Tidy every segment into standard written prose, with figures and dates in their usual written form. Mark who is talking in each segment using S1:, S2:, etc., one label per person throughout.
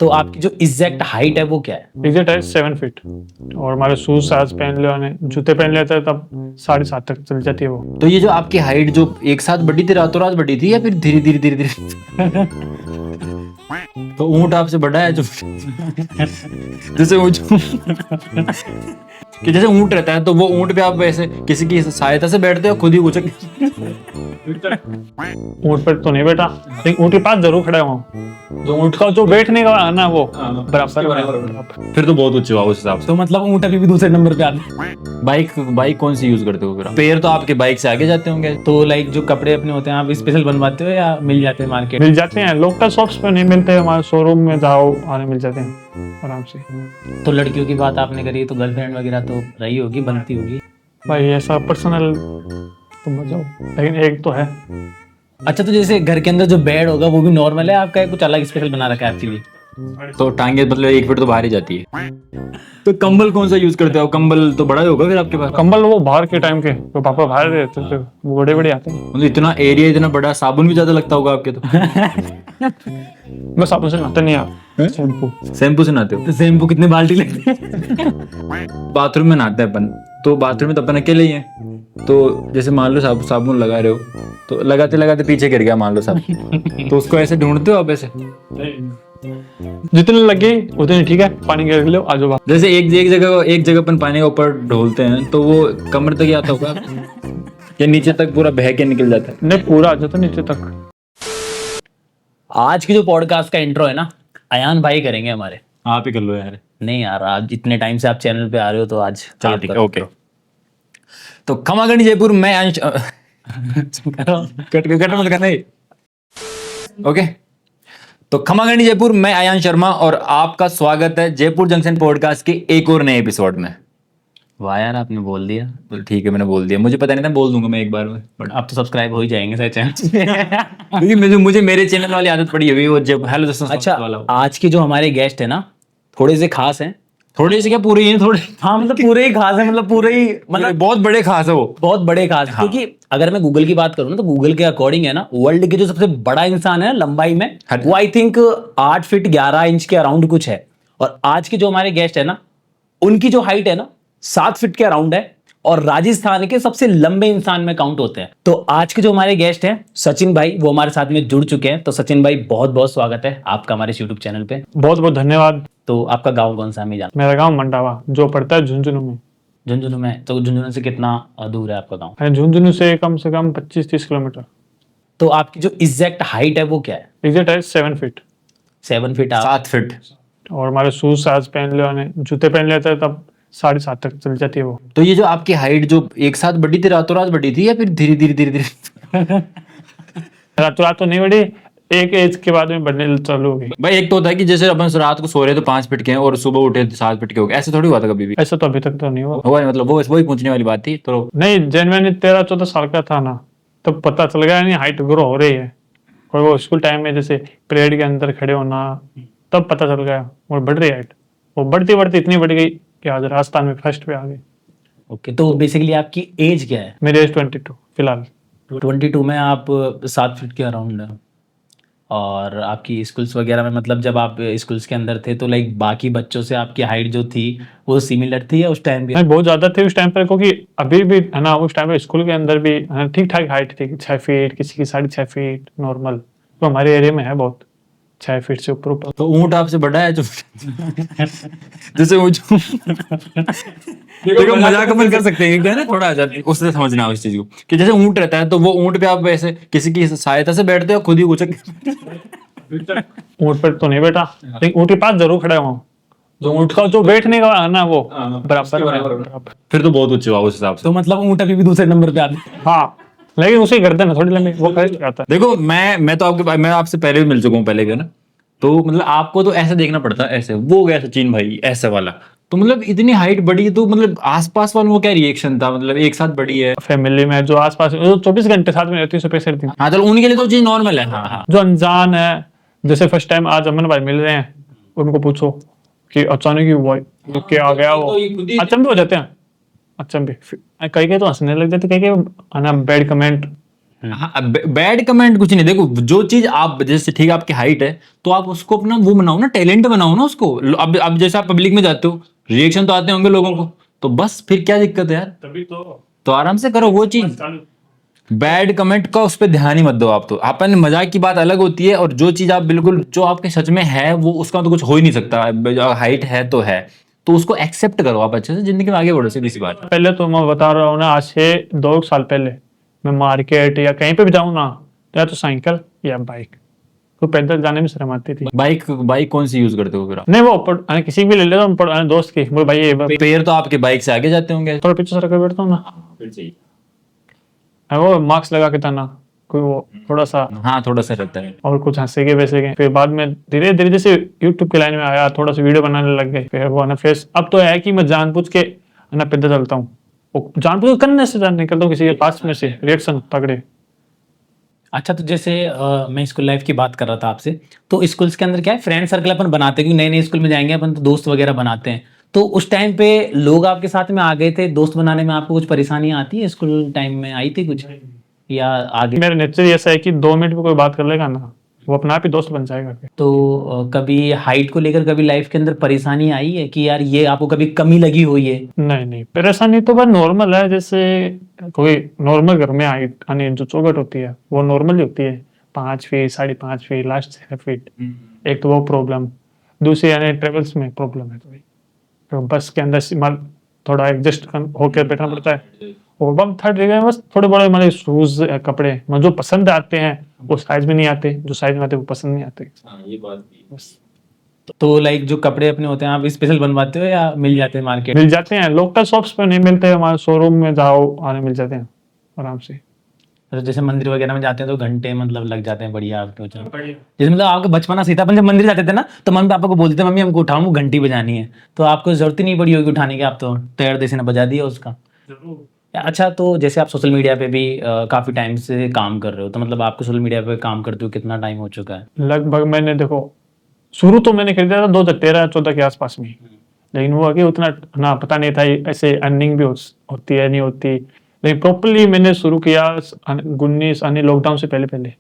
S1: तो आपकी जो एग्जैक्ट हाइट है वो क्या है?
S2: एग्जैक्ट है 7 फीट। और हमारे शूज साज पहन ले और जूते पहन लेते हैं तब 7.5 तक चल जाती है वो।
S1: तो ये जो आपकी हाइट जो एक साथ बढ़ी थी, रातों रात बढ़ी थी या फिर धीरे धीरे धीरे धीरे? तो ऊंट आपसे बड़ा है जो जैसे ऊंट कि जैसे ऊंट रहता है तो वो ऊंट पे आप वैसे किसी की सहायता से बैठते हो, खुद ही उचक?
S2: ऊंट पर तो नहीं बैठा, लेकिन ऊंट के पास जरूर खड़ा हूँ। जो ऊंट का जो बैठने का है ना वो बराबर।
S1: फिर तो बहुत ऊंचे हुआ उस हिसाब से। तो मतलब ऊंट अभी भी दूसरे नंबर पे आते हैं। बाइक कौन सी यूज करते हो फिर आप? पैर तो आपके बाइक से आगे जाते होंगे। तो लाइक जो कपड़े अपने होते हैं आप स्पेशल बनवाते हो या मिल जाते हैं मार्केट?
S2: मिल जाते हैं, लोकल शॉप्स पे नहीं मिलते, हमारे शोरूम में जाओ और मिल जाते हैं आराम से।
S1: तो लड़कियों की बात आपने करी तो गर्लफ्रेंड वगैरह तो रही होगी, बनती होगी?
S2: भाई ऐसा पर्सनल तुम मत जाओ, लेकिन एक तो है।
S1: अच्छा, तो जैसे घर के अंदर जो बेड होगा वो भी नॉर्मल है आपका, कुछ अलग स्पेशल बना रखा है एक्चुअली? तो टांगे मतलब 1 फीट तो बाहर ही जाती है। तो कंबल कौन सा यूज करते हो? कंबल तो बड़ा ही होगा फिर आपके पास।
S2: कंबल वो बाहर के टाइम के तो पापा बाहर रहते थे, वो बड़े बड़े आते हैं।
S1: मतलब इतना एरिया इतना बड़ा, साबुन भी ज्यादा लगता होगा आपके तो।
S2: मैं साबुन से नहाता नहीं यार,
S1: शैम्पू से नहाते हो? तो शैम्पू कितने बाल्टी लगते हैं? बाथरूम में नहाते हैं अपन, तो बाथरूम में तो अपन अकेले ही हैं। तो जैसे मान लो साबुन लगा रहे हो तो लगाते लगाते पीछे गिर गया मान लो साबुन, तो उसको ऐसे ढूंढते हो आप ऐसे?
S2: जितने लगे उतने ठीक है, पानी गिर लो आजो बाहर।
S1: जैसे एक जगह अपन पानी के ऊपर ढोलते हैं तो वो कमर तक ही आता होगा या नीचे तक पूरा बह के निकल जाता है?
S2: नहीं, पूरा आ जाता नीचे तक।
S1: आज की जो पॉडकास्ट का इंट्रो है ना, अयान भाई करेंगे हमारे।
S3: आप ही कर लो यार।
S1: नहीं यार, आज इतने टाइम से आप चैनल पे आ रहे हो तो आज
S3: चलो ठीक है, ओके।
S1: तो खमागणी जयपुर में अंश कट मत करना। ओके, तो खमागणी जयपुर मैं आयान शर्मा और आपका स्वागत है जयपुर जंक्शन पॉडकास्ट के एक और नए एपिसोड में। वाह यार, आपने बोल दिया। तो ठीक है, मैंने बोल दिया, मुझे पता नहीं था, बोल दूंगा मैं एक बार में, बट आप तो सब्सक्राइब हो ही जाएंगे सर चैनल। क्योंकि मुझे मेरे चैनल वाली आदत पड़ी हुई वो जब हेलो दोस्तों। अच्छा, आज के जो हमारे गेस्ट है ना थोड़े से खास हैं। थोड़े से क्या, पूरे ही हैं थोड़े? हाँ मतलब पूरे ही खास है, मतलब पूरे ही, मतलब
S3: बहुत बड़े खास है वो,
S1: बहुत बड़े खास। हाँ। क्योंकि अगर मैं गूगल की बात करूँ ना तो गूगल के अकॉर्डिंग है ना, वर्ल्ड के जो सबसे बड़ा इंसान है ना लंबाई में, वो आई थिंक 8 फीट 11 इंच के अराउंड कुछ है। और आज के जो हमारे गेस्ट है ना, उनकी जो हाइट है ना 7 फीट के अराउंड है और राजस्थान के सबसे लंबे इंसान में काउंट होते हैं। तो आज के जो हमारे गेस्ट हैं सचिन भाई, वो हमारे साथ में जुड़ चुके हैं। तो सचिन भाई बहुत बहुत स्वागत है आपका हमारे यूट्यूब चैनल पे।
S2: बहुत बहुत धन्यवाद।
S1: तो आपका गांव कौन सा है? मैं जानता
S2: मेरा गांव मंडावा जो पड़ता है झुंझुनू में।
S1: झुंझुनू में? तो झुंझुनू से कितना दूर है आपका गांव?
S2: झुंझुनू से कम 25-30 किलोमीटर।
S1: तो आपकी जो एग्जैक्ट हाइट है वो क्या है?
S2: एग्जैक्ट है 7 फीट।
S1: 7 feet 7 feet.
S2: और हमारे शूज साज पहन ले और जूते पहन लेते हैं तब 7.5 तक चल जाती है वो।
S1: तो ये जो आपकी हाइट जो एक साथ बढ़ी थी, रातों रात बढ़ी थी या फिर धीरे धीरे धीरे धीरे?
S2: रातों रात तो नहीं बढ़ी, एक एज के बाद में बढ़ने चालू हो गई।
S1: भाई एक तो होता है कि जैसे अपन रात को सो रहे तो 5 फीट के हैं और सुबह उठे 7 फीट के हो गए, ऐसे थोड़ी हुआ था कभी भी?
S2: ऐसा तो अभी तक तो नहीं हुआ।
S1: हुआ है, मतलब वो वही पूछने वाली बात थी। तो
S2: नहीं, जब मैंने 13-14 साल का था ना तब पता चल गया नहीं हाइट ग्रो हो रही है। और वो स्कूल टाइम में जैसे परेड के अंदर खड़े होना, तब पता चल गया और बढ़ रही हाइट। वो बढ़ती बढ़ती इतनी बढ़ गई कि आज राजस्थान में फर्स्ट पे आ गई।
S1: ओके, तो बेसिकली आपकी एज क्या है?
S2: मेरी एज 22 फिलहाल।
S1: 22 में आप 7 फीट के अराउंड है। और आपकी स्कूल्स वगैरह में, मतलब जब आप स्कूल्स के अंदर थे तो लाइक बाकी बच्चों से आपकी हाइट जो थी वो सिमिलर थी या उस टाइम भी?
S2: नहीं, बहुत ज्यादा थी उस टाइम पर, क्योंकि अभी भी है ना उस टाइम पर स्कूल के अंदर भी ठीक ठाक हाइट थी। 6 फीट, किसी की 6.5 फीट नॉर्मल। तो हमारे एरिया में है बहुत 6 फीट से ऊपर ऊपर।
S1: तो ऊंट आपसे बड़ा है जो जैसे ऊंट देखो, मजाक अपन कर सकते हैं क्या ना, थोड़ा उससे समझना उस चीज को कि जैसे ऊंट रहता है तो वो ऊंट पे आप वैसे किसी की सहायता से बैठते हो, खुद ही उचक?
S2: ऊंट पर तो नहीं बैठा, लेकिन ऊंट के पास जरूर खड़ा हूँ। जो ऊंट का जो बैठने का है ना वो बराबर।
S3: फिर तो बहुत ऊंचे हुआ उस हिसाब से।
S1: तो मतलब ऊंट अभी भी दूसरे नंबर पे आते हैं।
S2: हाँ, लेकिन उसकी गर्दन है थोड़ी लंबी, वो खरीद जाता है।
S3: देखो मैं आपसे पहले भी मिल चुका हूँ पहले के ना, तो मतलब आपको तो ऐसे देखना पड़ता है, ऐसे वो गया सचिन भाई ऐसे वाला, तो मतलब इतनी हाइट बढ़ी तो मतलब आसपास वालों को क्या रिएक्शन था? मतलब एक साथ बढ़ी है,
S2: फैमिली में जो आसपास 24 घंटे साथ में रहती है, स्पेशल थी।
S1: हाँ, चलो उनके लिए तो चीज नॉर्मल है। हाँ हाँ।
S2: जो अनजान है, जैसे फर्स्ट टाइम आज अमन भाई मिल रहे हैं, उनको पूछो कि अचानक ही हुआ क्या आ गया, वो अचंभे हो जाते हैं। अचंभे, कई कई तो हंसने लग जाते, कई कई बैड कमेंट
S3: हाँ, बैड कमेंट कुछ नहीं। देखो जो चीज आप, जैसे ठीक है आपकी हाइट है तो आप उसको अपना वो बनाओ ना, टैलेंट बनाओ ना उसको। अब जैसे आप पब्लिक में जाते हो, रिएक्शन तो आते होंगे लोगों को, तो बस फिर क्या दिक्कत है यार,
S2: तभी
S3: तो आराम से करो वो चीज। बैड कमेंट का उस पर ध्यान ही मत दो आप। तो अपन मजाक की बात अलग होती है, और जो चीज आप बिल्कुल जो आपके सच में है वो, उसका तो कुछ हो ही नहीं सकता। हाइट है तो उसको एक्सेप्ट करो आप, अच्छे से जिंदगी में आगे बढ़ो, सीधी सी बात है।
S2: पहले तो मैं बता रहा हूँ ना, आज से 2 साल पहले मैं मार्केट या कहीं पे भी जाऊँ ना, तो या तो साइकिल या बाइक, तो पैदल जाने में शर्म आती थी।
S3: बाइक बाइक कौन सी यूज करते हो फिर आप?
S2: नहीं वो किसी की भी ले लेता हूँ, दोस्त की, बोले भाई ये
S3: पैर तो आपके बाइक से आगे जाते होंगे।
S2: थोड़ा पीछे सरक बैठता हूँ ना,
S3: फिर सही।
S2: वो मास्क लगा के था ना, कोई वो थोड़ा सा,
S3: हाँ थोड़ा सा रहता है।
S2: और कुछ हंसे के वैसे के। फिर बाद में धीरे धीरे जैसे यूट्यूब के लाइन में आया, थोड़ा सा वीडियो बनाने लग गए, फिर वो ना फेस, अब तो है कि मैं जानबूझ के ना पैदल चलता हूँ, वो जानबूझ के करने से निकलता हूँ किसी के पास में से, रिएक्शन तगड़े।
S4: अच्छा, तो जैसे मैं स्कूल लाइफ की बात कर रहा था आपसे, तो स्कूल्स के अंदर क्या है, फ्रेंड सर्कल अपन बनाते हैं, क्योंकि नए नए स्कूल में जाएंगे अपन तो दोस्त वगैरह बनाते हैं। तो उस टाइम पे लोग आपके साथ में आ गए थे, दोस्त बनाने में आपको कुछ परेशानियां आती है, स्कूल टाइम में आई थी कुछ, या आगे?
S2: मेरा नेचर ऐसा है कि 2 मिनट में कोई बात कर लेगा ना, वो अपने आप ही दोस्त बन जाएगा फिर।
S4: तो कभी हाइट को लेकर कभी लाइफ के अंदर परेशानी आई है कि यार ये आपको कभी कमी लगी हुई है?
S2: नहीं नहीं, परेशानी तो बस नॉर्मल है, जैसे कोई नॉर्मल घर में हाइट आने जो चौखट होती है वो नॉर्मल ही होती है, 5 फीट 5.5 फीट, लास्ट 6 फीट। एक तो वो प्रॉब्लम, दूसरी यानी ट्रेवल्स में प्रॉब्लम है थोड़ी, तो बस के अंदर थोड़ा एडजस्ट होकर बैठना पड़ता है। और बम थर्ड जगह बस थोड़े बड़े हमारे शूज कपड़े मुझे जो पसंद आते हैं वो साइज में नहीं आते, जो साइज में आते हैं वो पसंद नहीं आते।
S3: ये बात भी।
S2: बस
S4: तो लाइक जो कपड़े अपने होते हैं आप स्पेशल बनवाते हो या मिल जाते हैं मार्केट?
S2: मिल जाते हैं, लोकल शॉप्स पे नहीं मिलते, हमारे शोरूम में जाओ आने मिल जाते हैं आराम से।
S4: तो जैसे मंदिर वगैरह में जाते हैं तो घंटे मतलब लग जाते हैं बढ़िया आपके। जैसे मतलब आपका बचपना सही था, अपन जब मंदिर जाते थे ना तो मम्मी पापा को बोलते थे मम्मी हमको उठाओ, घंटी बजानी है, तो आपको जरूरत ही नहीं पड़ी होगी उठाने की, आप तो तैयार देसी ने बजा दिया उसका। अच्छा, तो जैसे आप सोशल मीडिया पे भी काफी टाइम से काम कर रहे हो, तो मतलब आपको सोशल मीडिया पे काम करते हो कितना टाइम हो चुका है?
S2: लगभग मैंने देखो, शुरू तो मैंने कर दिया था 2013-14 के आसपास में, लेकिन वो आगे उतना ना पता नहीं था ऐसे अर्निंग भी होती है नहीं होती। लेकिन प्रॉपरली मैंने शुरू किया 19 यानी लॉकडाउन से पहले पहले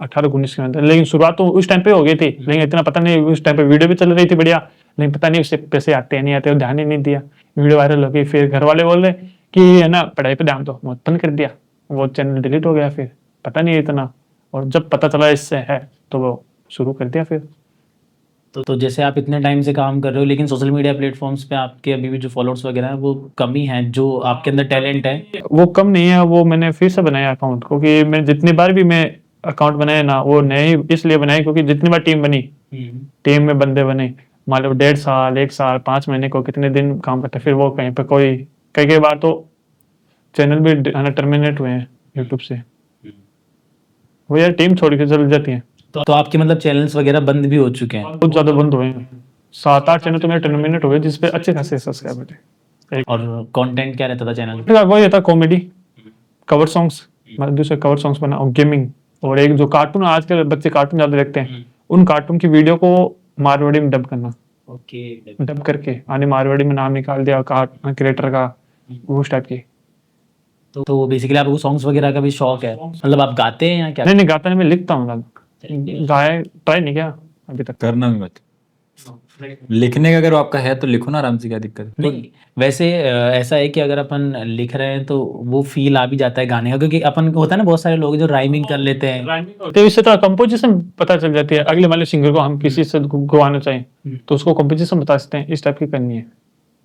S2: 18-19 के अंदर, लेकिन शुरुआत तो उस टाइम पे हो गई थी, लेकिन इतना पता नहीं, उस टाइम पे वीडियो भी चल रही थी बढ़िया, लेकिन पता नहीं उससे पैसे आते हैं नहीं आते, ध्यान ही नहीं दिया। वीडियो वायरल हो गई, फिर घर वाले बोल रहे कि है ना पढ़ाई पे ध्यान दो, बंद कर दिया, वो चैनल डिलीट हो गया, फिर पता नहीं इतना, और जब पता चला इससे है तो वो शुरू कर दिया फिर।
S4: तो जैसे आप इतने टाइम से काम कर रहे हो, लेकिन सोशल मीडिया प्लेटफॉर्म्स पे आपके अभी भी जो फॉलोअर्स वगैरह हैं वो कम ही हैं, जो आपके अंदर टैलेंट है
S2: वो कम नहीं है, वो मैंने फिर से बनाया अकाउंट, क्योंकि मैं जितनी बार भी मैं अकाउंट बनाया ना, वो नए इसलिए बनाए क्योंकि जितनी बार टीम बनी, टीम में बंदे बने, मान लो 1.5 साल 1 साल 5 महीने को कितने दिन काम करते, फिर वो कहीं पे कोई कई बार तो चैनल भी टर्मिनेट हुए हैं यूट्यूब से, वो यार टीम छोड़ के चल जाती है।
S4: तो आपके मतलब चैनल्स वगैरह बंद भी हो चुके हैं?
S2: बहुत ज्यादा बंद हुए हैं, 7-8 चैनल तो मेरे टर्मिनेट हुए जिसपे अच्छे खासे सब्सक्राइबर थे।
S4: और कंटेंट क्या रहता था चैनल पे?
S2: वही था कॉमेडी, कवर सॉन्ग्स, मतलब दूसरे कवर सॉन्ग्स बना, और गेमिंग, और एक जो कार्टून, आजकल बच्चे कार्टून ज्यादा देखते हैं, उन कार्टून की वीडियो को मारवाड़ी में डब करना,
S4: ओके।
S2: डब करके आने मारवाड़ी में नाम निकाल दिया क्रिएटर का, उस टाइप की।
S4: तो बेसिकली आपको सॉन्ग्स वगैरह का भी शौक है, मतलब आप गाते हैं या क्या?
S2: नहीं गाता नहीं, मैं लिखता हूँ ज्यादा, गाय ट्राई नहीं किया अभी तक।
S3: करना भी मत, लिखने का अगर आपका है तो लिखो ना आराम से, क्या दिक्कत है?
S4: नहीं, वैसे ऐसा है कि अगर अपन लिख रहे हैं तो वो फील आ भी जाता है गाने का, क्योंकि अपन होता है ना बहुत सारे लोग जो राइमिंग कर लेते हैं।
S2: तो इससे तो कंपोजिशन पता चल जाती है, अगले वाले सिंगर को हम किसी से गवाना चाहिए तो उसको कंपोजिशन बता सकते हैं, इस टाइप की करनी है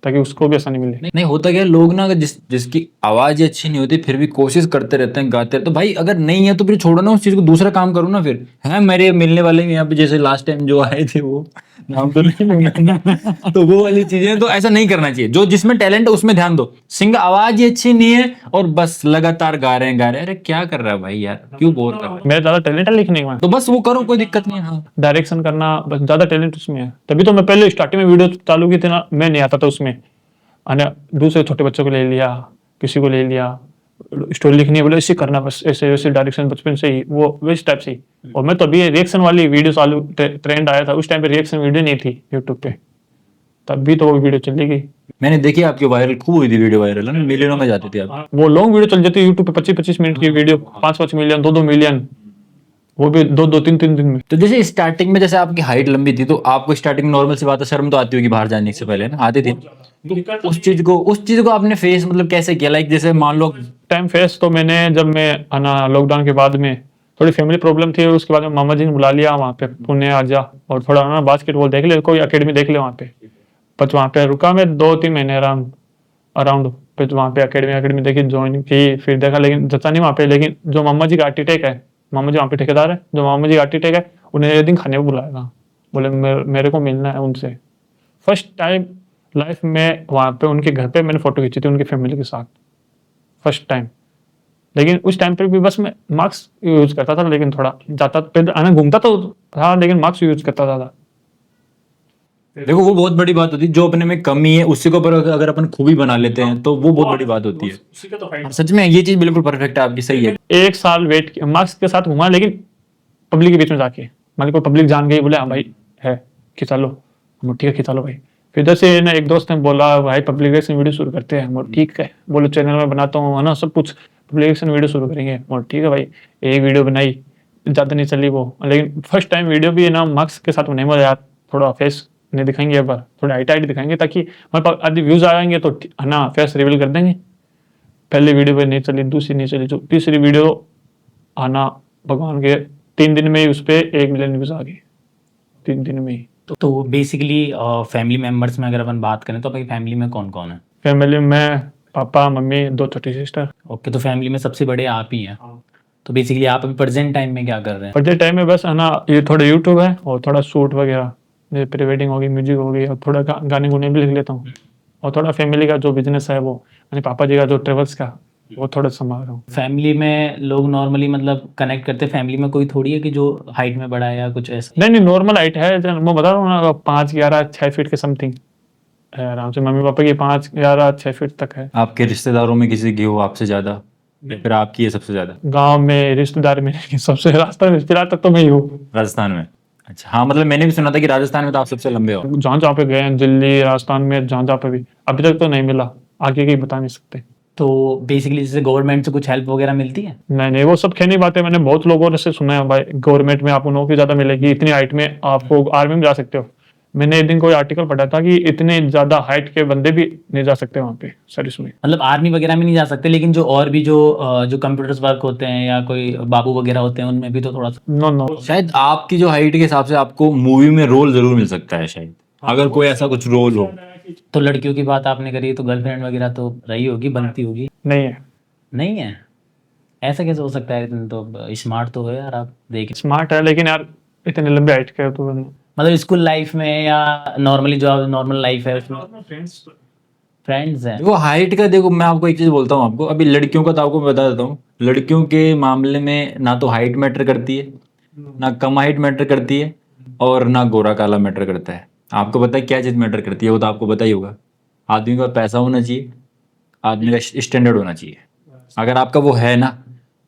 S2: ताकि उसको भी आसानी मिले।
S3: नहीं होता क्या है, लोग ना अगर जिसकी आवाज ही अच्छी नहीं होती फिर भी कोशिश करते रहते हैं, गाते रहते, तो भाई अगर नहीं है तो फिर छोड़ो ना उस चीज को, दूसरा काम करो ना। फिर है मेरे मिलने वाले भी यहाँ पे, जैसे लास्ट टाइम जो आए थे, वो नाम तो नहीं लूंगा तो वो वाली चीजें, तो ऐसा नहीं करना चाहिए। जो जिसमें टैलेंट है उसमें ध्यान दो। सिंगर आवाज ही अच्छी नहीं है और बस लगातार गा रहे हैं, अरे क्या कर रहा है भाई यार, क्यों बोर कर रहा है?
S2: मेरा ज्यादा टैलेंट है लिखने में,
S3: तो बस वो करो, कोई दिक्कत नहीं है। हाँ
S2: डायरेक्शन करना, बस ज्यादा टैलेंट उसमें है, तभी तो मैं पहले स्टार्टिंग में वीडियो चालू की थी ना, मैं नहीं आता था उसमें, और दूसरे छोटे बच्चों को ले लिया, किसी को ले लिया, स्टोरी लिखनी है बोले ऐसे करना, बस ऐसे वैसे डायरेक्शन बचपन से ही वो वैसे टाइप से ही। और मैं तो अभी रिएक्शन वाली वीडियो चालू ट्रेंड आया था, उस टाइम पे रिएक्शन वीडियो नहीं थी यूट्यूब पे, तब भी तो वो वीडियो चली गई।
S3: मैंने देखी आपकी वायरल खूब हुई थी, वीडियो वायरल है ना, मिलियनों में जाती थी आप।
S2: वो लॉन्ग वीडियो चल जाती है यूट्यूब पे, 25-25 मिनट की वीडियो, 5-5 मिलियन, 2-2 मिलियन, वो भी 2-2 3-3 दिन में।
S3: तो जैसे स्टार्टिंग में जैसे आपकी हाइट लंबी थी, तो आपको स्टार्टिंग में नॉर्मल सी बात है, शर्म तो आती होगी बाहर जाने से पहले ना, आती थी? तो उस चीज को आपने फेस मतलब कैसे किया? लाइक जैसे मान लो
S2: टाइम फेस तो मैंने, जब मैं आना लॉकडाउन के बाद में थोड़ी फैमिली प्रॉब्लम थी, उसके बाद में मामा जी ने बुला लिया वहाँ पे, पुणे आ जा और थोड़ा ना बास्केटबॉल देख ले, कोई एकेडमी देख ले वहाँ पे। बस वहाँ पे रुका मैं 2-3 महीने अराउंड। फिर वहाँ पे एकेडमी देखी, ज्वाइन की, फिर देखा, लेकिन जचा नहीं वहाँ पे। लेकिन जो मामा जी का आर्किटेक्ट है, मामा जी वहाँ पे ठेकेदार है, जो मामा जी का आर्किटेक्ट है, उन्हें एक दिन खाने को बुलाया था, बोले मेरे को मिलना है उनसे। फर्स्ट टाइम लाइफ में वहाँ पे उनके घर पे मैंने फोटो खींची थी उनकी फैमिली के साथ, फर्स्ट टाइम। लेकिन उस टाइम पे भी बस मैं मास्क यूज करता था, लेकिन थोड़ा जाता फिर आना घूमता तो था, लेकिन मास्क यूज करता था।
S3: देखो, वो बहुत बड़ी बात होती है, जो अपने में कमी है उसी को पर अगर अपन खूबी बना लेते हैं तो वो बहुत बड़ी बात होती है। और सच में ये चीज बिल्कुल परफेक्ट है आपकी, सही है।
S2: एक साल वेट किया मास्क के साथ घुमा, लेकिन पब्लिक के बीच में जाके, मान लो कोई पब्लिक जान गई, बोले हाँ भाई है, खिंचा लो, हम ठीक है खिंचा लो भाई। फिर इधर से ना एक दोस्त ने बोला भाई पब्लिक रिएक्शन वीडियो शुरू करते हैं, हम ठीक है, बोलो चैनल में बनाता हूँ है ना, सब कुछ पब्लिक रिएक्शन वीडियो शुरू करेंगे, और ठीक है भाई। एक वीडियो बनाई, ज़्यादा नहीं चली वो, लेकिन फर्स्ट टाइम वीडियो भी है ना मास्क के साथ बनाई, मजा यार, थोड़ा फेस नहीं दिखाएंगे एक बार, थोड़ा हाइट दिखाएंगे, ताकि हमारे पास आदि व्यूज आएंगे तो है ना, फेस रिवील कर देंगे। पहली वीडियो पे नहीं चली, दूसरी नहीं चली, जो तीसरी वीडियो आना भगवान के 3 दिन में ही उस पर 1 मिलियन व्यूज आ गए, 3 दिन में ही।
S4: तो बेसिकली फैमिली मेंबर्स में अगर अपन बात करें तो आपकी फैमिली में कौन कौन है?
S2: फैमिली में पापा मम्मी 2 छोटी सिस्टर।
S4: ओके, तो फैमिली में सबसे बड़े आप ही हैं। तो बेसिकली आप अभी प्रेजेंट टाइम में क्या कर रहे हैं?
S2: बर्थडे टाइम में बस है ना, ये थोड़ा यूट्यूब है और थोड़ा शूट वगैरह, जैसे प्री वेडिंग होगी, म्यूजिक होगी, और थोड़ा गाने गुने भी लिख लेता हूँ। और थोड़ा फैमिली का जो बिजनेस है वो, यानी पापा जी का जो ट्रेवल्स का, वो थोड़ा संभाल रहा हूँ।
S4: फैमिली में लोग नॉर्मली मतलब कनेक्ट करते हैं, फैमिली में कोई थोड़ी है कि जो हाइट में बड़ा है या कुछ ऐसा?
S2: नहीं नॉर्मल हाइट है, मैं बता रहा हूँ ना, 5'11" 6 फीट के समथिंग है आराम से। मम्मी पापा की 5'11" 6 फीट तक है।
S3: आपके रिश्तेदारों में किसी की हो आपसे ज्यादा, या फिर आपकी है सबसे ज्यादा?
S2: गांव में रिश्तेदार में सबसे रास्ता रिश्तेदार तक तो मैं ही हूँ।
S3: राजस्थान में? अच्छा, हाँ, मतलब मैंने भी सुना था कि राजस्थान में तो आप सबसे लंबे हो।
S2: जहाँ जहाँ पे गए हैं, दिल्ली राजस्थान में, जहाँ जहाँ पे भी अभी तक तो नहीं मिला, आगे की बता नहीं सकते।
S4: तो बेसिकली जैसे गवर्नमेंट से कुछ हेल्प वगैरह मिलती है?
S2: नहीं वो सब कहनी बातें, मैंने बहुत लोगों से सुना है भाई, गवर्नमेंट में आपको नौकरी ज्यादा मिलेगी, इतनी हाइट में आपको आर्मी में जा सकते हो। मैंने एक दिन कोई आर्टिकल पढ़ा था कि इतने ज्यादा हाइट के बंदे भी नहीं जा सकते वहाँ पे सर्विस में।
S4: मतलब आर्मी वगैरह में नहीं जा सकते, लेकिन जो और भी जो कंप्यूटर्स वर्क होते हैं या कोई बाबू वगैरह होते हैं उनमें भी तो थोड़ा सा।
S2: नो
S3: शायद आपकी जो हाइट के हिसाब से आपको मूवी में रोल जरूर मिल सकता है, शायद अगर कोई ऐसा कुछ रोल हो।
S4: तो लड़कियों की बात आपने करी, तो गर्लफ्रेंड वगैरह तो रही होगी, बनती होगी?
S2: नहीं है।
S4: नहीं है? ऐसा कैसे हो सकता है? इतने तो स्मार्ट तो है यार, आप देख।
S2: स्मार्ट है, लेकिन यार इतने लंबे हाइट के तो
S4: मतलब स्कूल लाइफ में या नॉर्मली जो नॉर्मल लाइफ है उसमें फ्रेंड्स हैं?
S3: देखो हाइट का, देखो मैं आपको एक चीज बोलता हूँ, आपको अभी लड़कियों का तो आपको मैं बता देता हूँ, लड़कियों के मामले में ना तो हाइट मैटर करती है, ना कम हाइट मैटर करती है, और ना गोरा काला मैटर करता है। आपको पता है क्या चीज मैटर करती है? वो तो आपको पता ही होगा। आदमी का पैसा होना चाहिए, आदमी का स्टैंडर्ड होना चाहिए। अगर आपका वो है ना,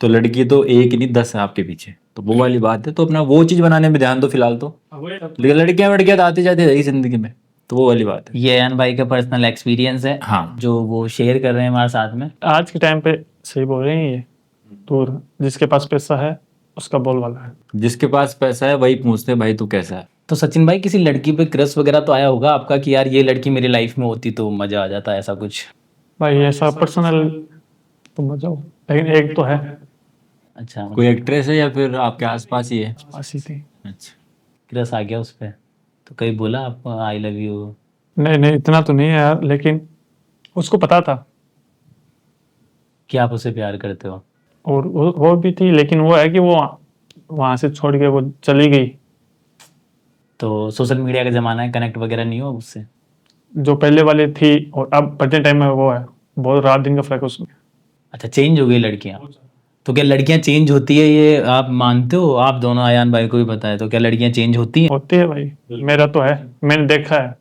S3: तो लड़की तो एक नहीं 10 है आपके पीछे, तो वो वाली बात है। तो अपना वो चीज बनाने में ध्यान दो फिलहाल तो। लेकिन लड़कियां तो आती जाती रहेगी जिंदगी में, तो वो वाली बात है।
S4: ये अन भाई का पर्सनल एक्सपीरियंस है,
S3: हाँ।
S4: जो वो शेयर कर रहे हैं हमारे साथ में।
S2: आज के टाइम पे सही बोल रहे हैं ये, तो जिसके पास पैसा है उसका बोल वाला है।
S3: जिसके पास पैसा है वही पूछते हैं भाई तू कैसा है।
S4: तो सचिन भाई, किसी लड़की पे क्रश वगैरह तो आया होगा आपका कि यार ये लड़की मेरी लाइफ में होती तो मजा आ जाता, ऐसा कुछ?
S2: भाई ऐसा पर्सनल तो मजा हो, लेकिन एक तो है,
S4: अच्छा,
S3: कोई एक्ट्रेस है या फिर आपके आसपास ही है?
S2: ऐसी थी।
S3: अच्छा।
S4: क्रश आ गया उस पे, तो कभी बोला आपको आई लव यू?
S2: नहीं इतना तो नहीं है यार, लेकिन उसको पता था
S4: कि आप उसे प्यार करते हो?
S2: और वो भी थी, लेकिन वो है कि वो वहां से छोड़ के वो चली गई।
S4: तो सोशल मीडिया का जमाना है, कनेक्ट वगैरह नहीं हो उससे?
S2: जो पहले वाली थी और अब प्रेजेंट टाइम में वो है, बहुत रात दिन का फर्क है उसमें।
S4: अच्छा, चेंज हो गई लड़कियां? तो क्या लड़कियां चेंज होती है, ये आप मानते हो? आप दोनों, आयान भाई को भी पता है, तो क्या लड़कियां चेंज होती हैं?
S2: होती है भाई, मेरा तो है, मैंने देखा है।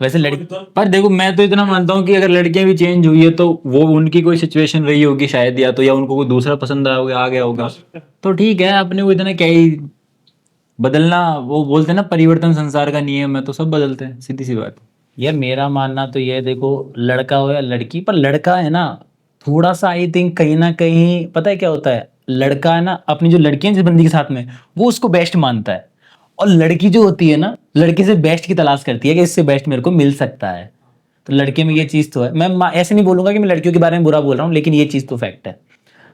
S4: वैसे लड़की
S3: पर देखो मैं तो इतना मानता हूँ कि अगर लड़कियां भी चेंज हुई है तो वो उनकी कोई सिचुएशन रही होगी शायद, या तो या उनको कोई दूसरा पसंद आ गया होगा, तो ठीक है, अपने को इतना क्या ही बदलना, वो बोलते हैं ना परिवर्तन संसार का नियम है, तो सब बदलते हैं, सीधी सी बात।
S4: यार मेरा मानना तो ये है, देखो लड़का हो या लड़की, पर लड़का है ना थोड़ा सा आई थिंक कहीं ना कहीं पता है क्या होता है, लड़का है ना अपनी जो लड़की है जिस बंदी के साथ में वो उसको बेस्ट मानता है, और लड़की जो होती है ना लड़के से बेस्ट की तलाश करती है कि इससे बेस्ट मेरे को मिल सकता है। तो लड़के में ये चीज़ तो है, मैं ऐसे नहीं बोलूंगा कि मैं लड़कियों के बारे में बुरा बोल रहा हूँ, लेकिन ये चीज़ तो फैक्ट है।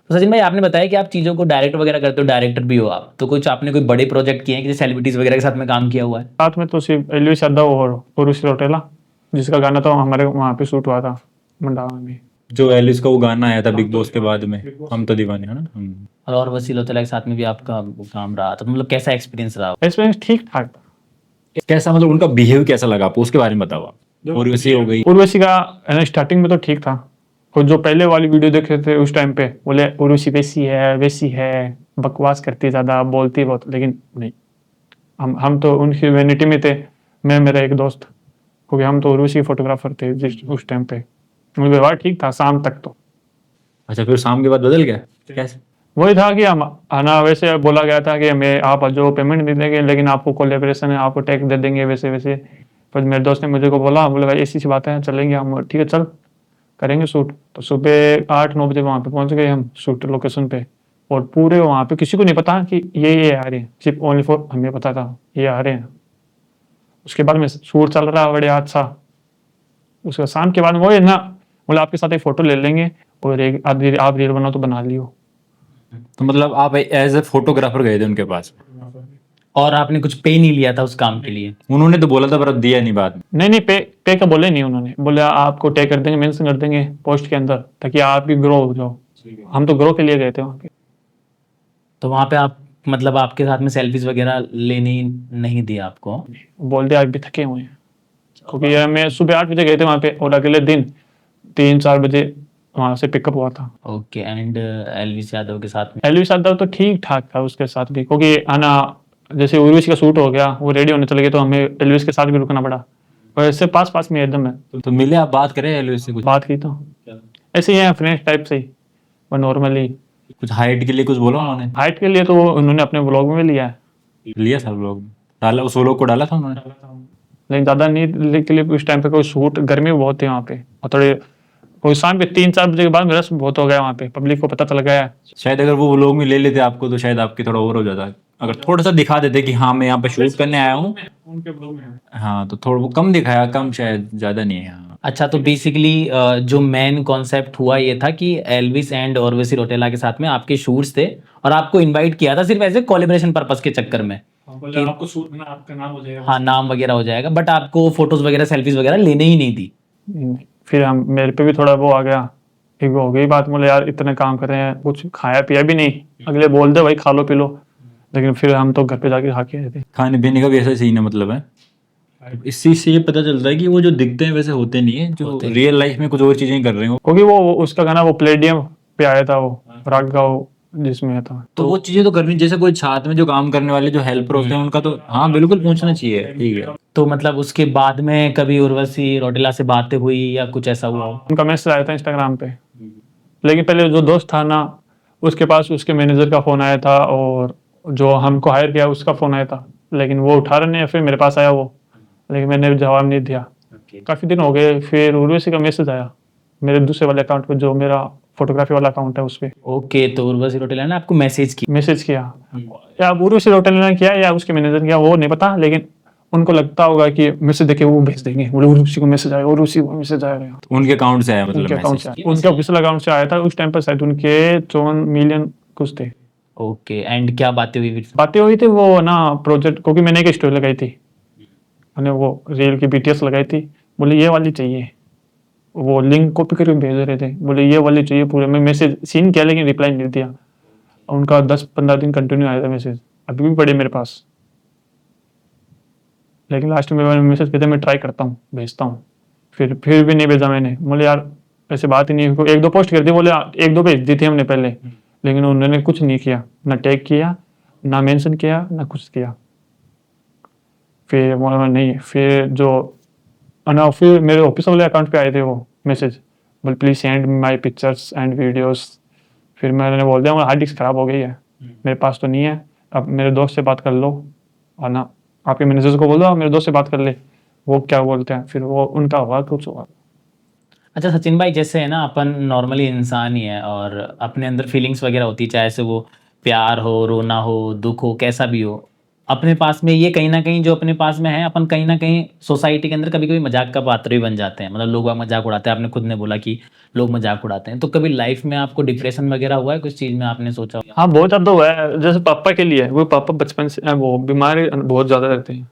S4: तो सचिन भाई आपने बताया कि आप चीज़ों को डायरेक्ट वगैरह करते हो, डायरेक्टर भी हो आप, तो कुछ आपने कोई बड़े प्रोजेक्ट किए हैं कि सेलिब्रिटीज वगैरह के साथ में काम किया हुआ है?
S2: साथ में तो सिर्फ एलविस यादव और उर्वशी रौटेला, जिसका गाना तो हमारे वहाँ पे शूट हुआ था मंडावा में।
S3: जो एलिस का वो गाना आया था बिग बॉस के बाद में, हम तो दीवाने, है ना।
S4: और वसील होटल के साथ में भी आपका वो काम रहा, तो मतलब कैसा एक्सपीरियंस रहा?
S2: एक्सपीरियंस ठीक ठाक था।
S3: कैसा मतलब उनका बिहेव कैसा लगा आपको, उसके बारे में बताओ आप। उर्वशी हो गई,
S2: उर्वशी का स्टार्टिंग में तो ठीक था, और जो पहले वाली वीडियो देखे थे उस टाइम पे बोले उर्वशी वैसी है, बकवास करती ज़्यादा, बोलती बहुत, लेकिन नहीं, हम तो उनकी ह्यूमैनिटी में थे। मैं मेरा एक दोस्त, क्योंकि हम तो उर्वशी फोटोग्राफर थे जिस उस टाइम पे, व्यवहार ठीक था शाम तक तो।
S3: अच्छा फिर शाम के बाद बदल गया कैसे?
S2: वही था कि हम आना, वैसे बोला गया था कि हमें आप जो पेमेंट दे देंगे लेकिन आपको कोलेब्रेशन है, आपको टैग दे देंगे वैसे वैसे। पर मेरे दोस्त ने मुझे को बोला भाई ऐसी सी बात है, चलेंगे हम, ठीक है चल करेंगे शूट। तो सुबह 8-9 बजे वहाँ पे पहुँच गए हम शूट लोकेशन पे, और पूरे वहाँ पे किसी को नहीं पता कि ये आ रहे हैं, सिर्फ ओनली फॉर हमें पता था ये आ रहे हैं। उसके बाद में शूट चल रहा बड़े अच्छा। उसके शाम के बाद वो है ना, बोले आपके साथ एक फोटो ले लेंगे और एक आधी आप रील बनाओ तो बना लियो।
S3: तो मतलब आप एज ए फोटोग्राफर गए थे उनके पास?
S4: और आपने कुछ पे नहीं लिया था उस काम के लिए?
S3: उन्होंने तो बोला था पर अब दिया नहीं बाद में।
S2: नहीं, पे का बोले नहीं उन्होंने, बोले आपको टैग कर देंगे, मेंशन कर देंगे पोस्ट के अंदर, ताकि आप भी ग्रो हो जाओ। हम तो ग्रो के लिए गए थे वहाँ पे।
S4: तो वहाँ पे आप मतलब आपके साथ में सेल्फीज वगैरह लेनी नहीं दी आपको?
S2: बोल दिया आप भी थके हुए हैं, क्योंकि मैं सुबह 8 बजे गए थे वहाँ पे, और अगले दिन 3-4 बजे वहाँ से पिकअप हुआ था।
S4: ओके, एंड एलविस यादव के साथ में?
S2: एलविस यादव तो ठीक ठाक था उसके साथ भी, क्योंकि आना जैसे उर्वशी का शूट हो गया, वो रेडी होने चले गए, तो हमें एलविस के साथ भी रुकना पड़ा, और ऐसे पास पास में एकदम है।
S3: तो मिले आप, बात करें एलिस से कुछ?
S2: बात की तो ऐसे ही है, फ्रेंड्स टाइप से ही, और नॉर्मली।
S3: कुछ हाइट के लिए कुछ बोला उन्होंने?
S2: हाइट के लिए तो उन्होंने अपने ब्लॉग में लिया है,
S3: लिया था लोग, डाला उस लोग को डाला था उन्होंने?
S2: लेकिन ज़्यादा नहीं के लिए उस टाइम पे कोई शूट, गर्मी बहुत थी वहाँ पे, और थोड़े कोई शाम पे 3-4 बजे के बाद रश बहुत हो गया वहाँ पे, पब्लिक को पता चल गया।
S3: शायद अगर वो लोग में ले लेते आपको तो शायद आपकी थोड़ा और हो जाता, अगर थोड़ा सा दिखा देते कि हाँ मैं यहाँ पे शूट करने आया हूँ।
S2: उनके ब्लॉग में
S3: हाँ तो थोड़ा वो कम दिखाया, कम शायद, ज्यादा नहीं है। हाँ
S4: अच्छा, तो बेसिकली जो मेन कॉन्सेप्ट हुआ ये था कि एल्विस एंड उर्वशी रौटेला के साथ में आपके शूट्स थे, और आपको इनवाइट किया था सिर्फ ऐसे कोलैबोरेशन पर्पस के चक्कर में,
S2: बोले आपको शूट में आपका नाम हो जाएगा।
S4: हाँ नाम वगैरह हो जाएगा, बट आपको फोटोज वगैरह सेल्फीज वगैरह लेने ही नहीं दी?
S2: फिर हम, मेरे पे भी थोड़ा वो आ गया, एक हो गई बात, बोले यार इतने काम कर रहे हैं, कुछ खाया पिया भी नहीं, अगले बोल दे भाई खा लो पी लो, लेकिन फिर हम तो घर पे जाके खा के आए थे।
S3: खाने पीने का भी ऐसा सीन है मतलब है। इस चीज से ये पता चलता है कि वो जो दिखते हैं वैसे होते नहीं है, जो रियल लाइफ में कुछ और चीजें कर रहे हो।
S2: क्योंकि वो उसका गाना वो प्लेडियम पे आया था, वो राग गाओ जिसमें था।
S3: तो वो चीजें तो करनी, जैसे कोई साथ में जो काम करने वाले जो हेल्पर होते हैं उनका तो हाँ बिल्कुल पूछना चाहिए, ठीक है।
S4: तो मतलब उसके बाद में कभी उर्वशी रौटेला से बातें हुई या कुछ ऐसा हुआ हो?
S2: उनका मैसेज आया था इंस्टाग्राम पे, लेकिन पहले जो दोस्त था ना उसके पास उसके मैनेजर का फोन आया था, और जो हमको हायर किया उसका फोन आया था, लेकिन वो उठा रहे नहीं, फिर मेरे पास आया वो, लेकिन मैंने जवाब नहीं दिया। काफी दिन हो गए, फिर उर्वशी का मैसेज आया मेरे दूसरे वाले अकाउंट पे, जो मेरा फोटोग्राफी वाला अकाउंट है उस पे।
S4: ओके, तो उर्वशी रौटेला ने आपको मैसेज किया?
S2: मैसेज किया, या उर्वशी रौटेला ने किया या उसके मैनेजर किया वो नहीं पता, लेकिन उनको लगता होगा कि मैसेज देखे वो भेज देंगे, बोले उर्वशी को मैसेज आया, उर्वशी को मैसेज आया।
S3: तो उनके अकाउंट से आया
S2: उनके
S3: मतलब
S2: अकाउंट से
S3: मैसेज?
S2: उनके ऑफिशियल अकाउंट से आया था, उस टाइम पर शायद उनके 54 मिलियन कुछ थे।
S4: ओके, एंड क्या बातें हुई फिर?
S2: बातें हुई थी वो ना प्रोजेक्ट, क्योंकि मैंने एक स्टोरी लगाई थी, मैंने वो रील की BTS लगाई थी, बोले ये वाली चाहिए, वो लिंक कॉपी करके भेज रहे थे, बोले ये वाली चाहिए पूरे। मैं मैसेज सीन किया लेकिन रिप्लाई नहीं दिया, उनका 10-15 दिन कंटिन्यू आया था मैसेज, अभी भी पड़े मेरे पास, लेकिन लास्ट में मैंने मैसेज किया था मैं ट्राई करता हूँ भेजता हूँ, फिर भी नहीं भेजा मैंने। बोले यार ऐसे बात ही नहीं, 1-2 पोस्ट कर दी, बोले 1-2 भेज दी थी हमने पहले, लेकिन उन्होंने कुछ नहीं किया, ना टैग किया, ना मेंशन किया, ना कुछ किया। फिर बोला नहीं, फिर जो ना फिर मेरे ऑफिस वाले अकाउंट पे आए थे वो मैसेज, बोले please send my pictures and videos. फिर मैंने बोल दिया हार्ड डिस्क खराब हो गई है, मेरे पास तो नहीं है, अब मेरे दोस्त से बात कर लो, और ना आपके मैनेजर को बोल दो मेरे दोस्त से बात कर ले, वो क्या बोलते हैं, फिर वो उनका हुआ कुछ हुआ।
S4: अच्छा सचिन भाई, जैसे है ना अपन नॉर्मली इंसान ही है और अपने अंदर फीलिंग्स वगैरह होती है, चाहे से वो प्यार हो, रोना हो, दुख हो, कैसा भी हो अपने पास में, ये कहीं ना कहीं जो अपने पास में है, अपन कहीं ना कहीं सोसाइटी के अंदर कभी कभी मजाक का पात्र भी बन जाते हैं, मतलब लोग मजाक उड़ाते हैं। आपने खुद ने बोला कि लोग मजाक उड़ाते हैं, तो कभी लाइफ में आपको डिप्रेशन वगैरह हुआ है, कुछ चीज़ में आपने सोचा हो?
S2: हाँ बहुत ज़्यादा हुआ है, जैसे पापा के लिए, वो पापा बचपन से वो बीमार बहुत ज़्यादा रहते हैं,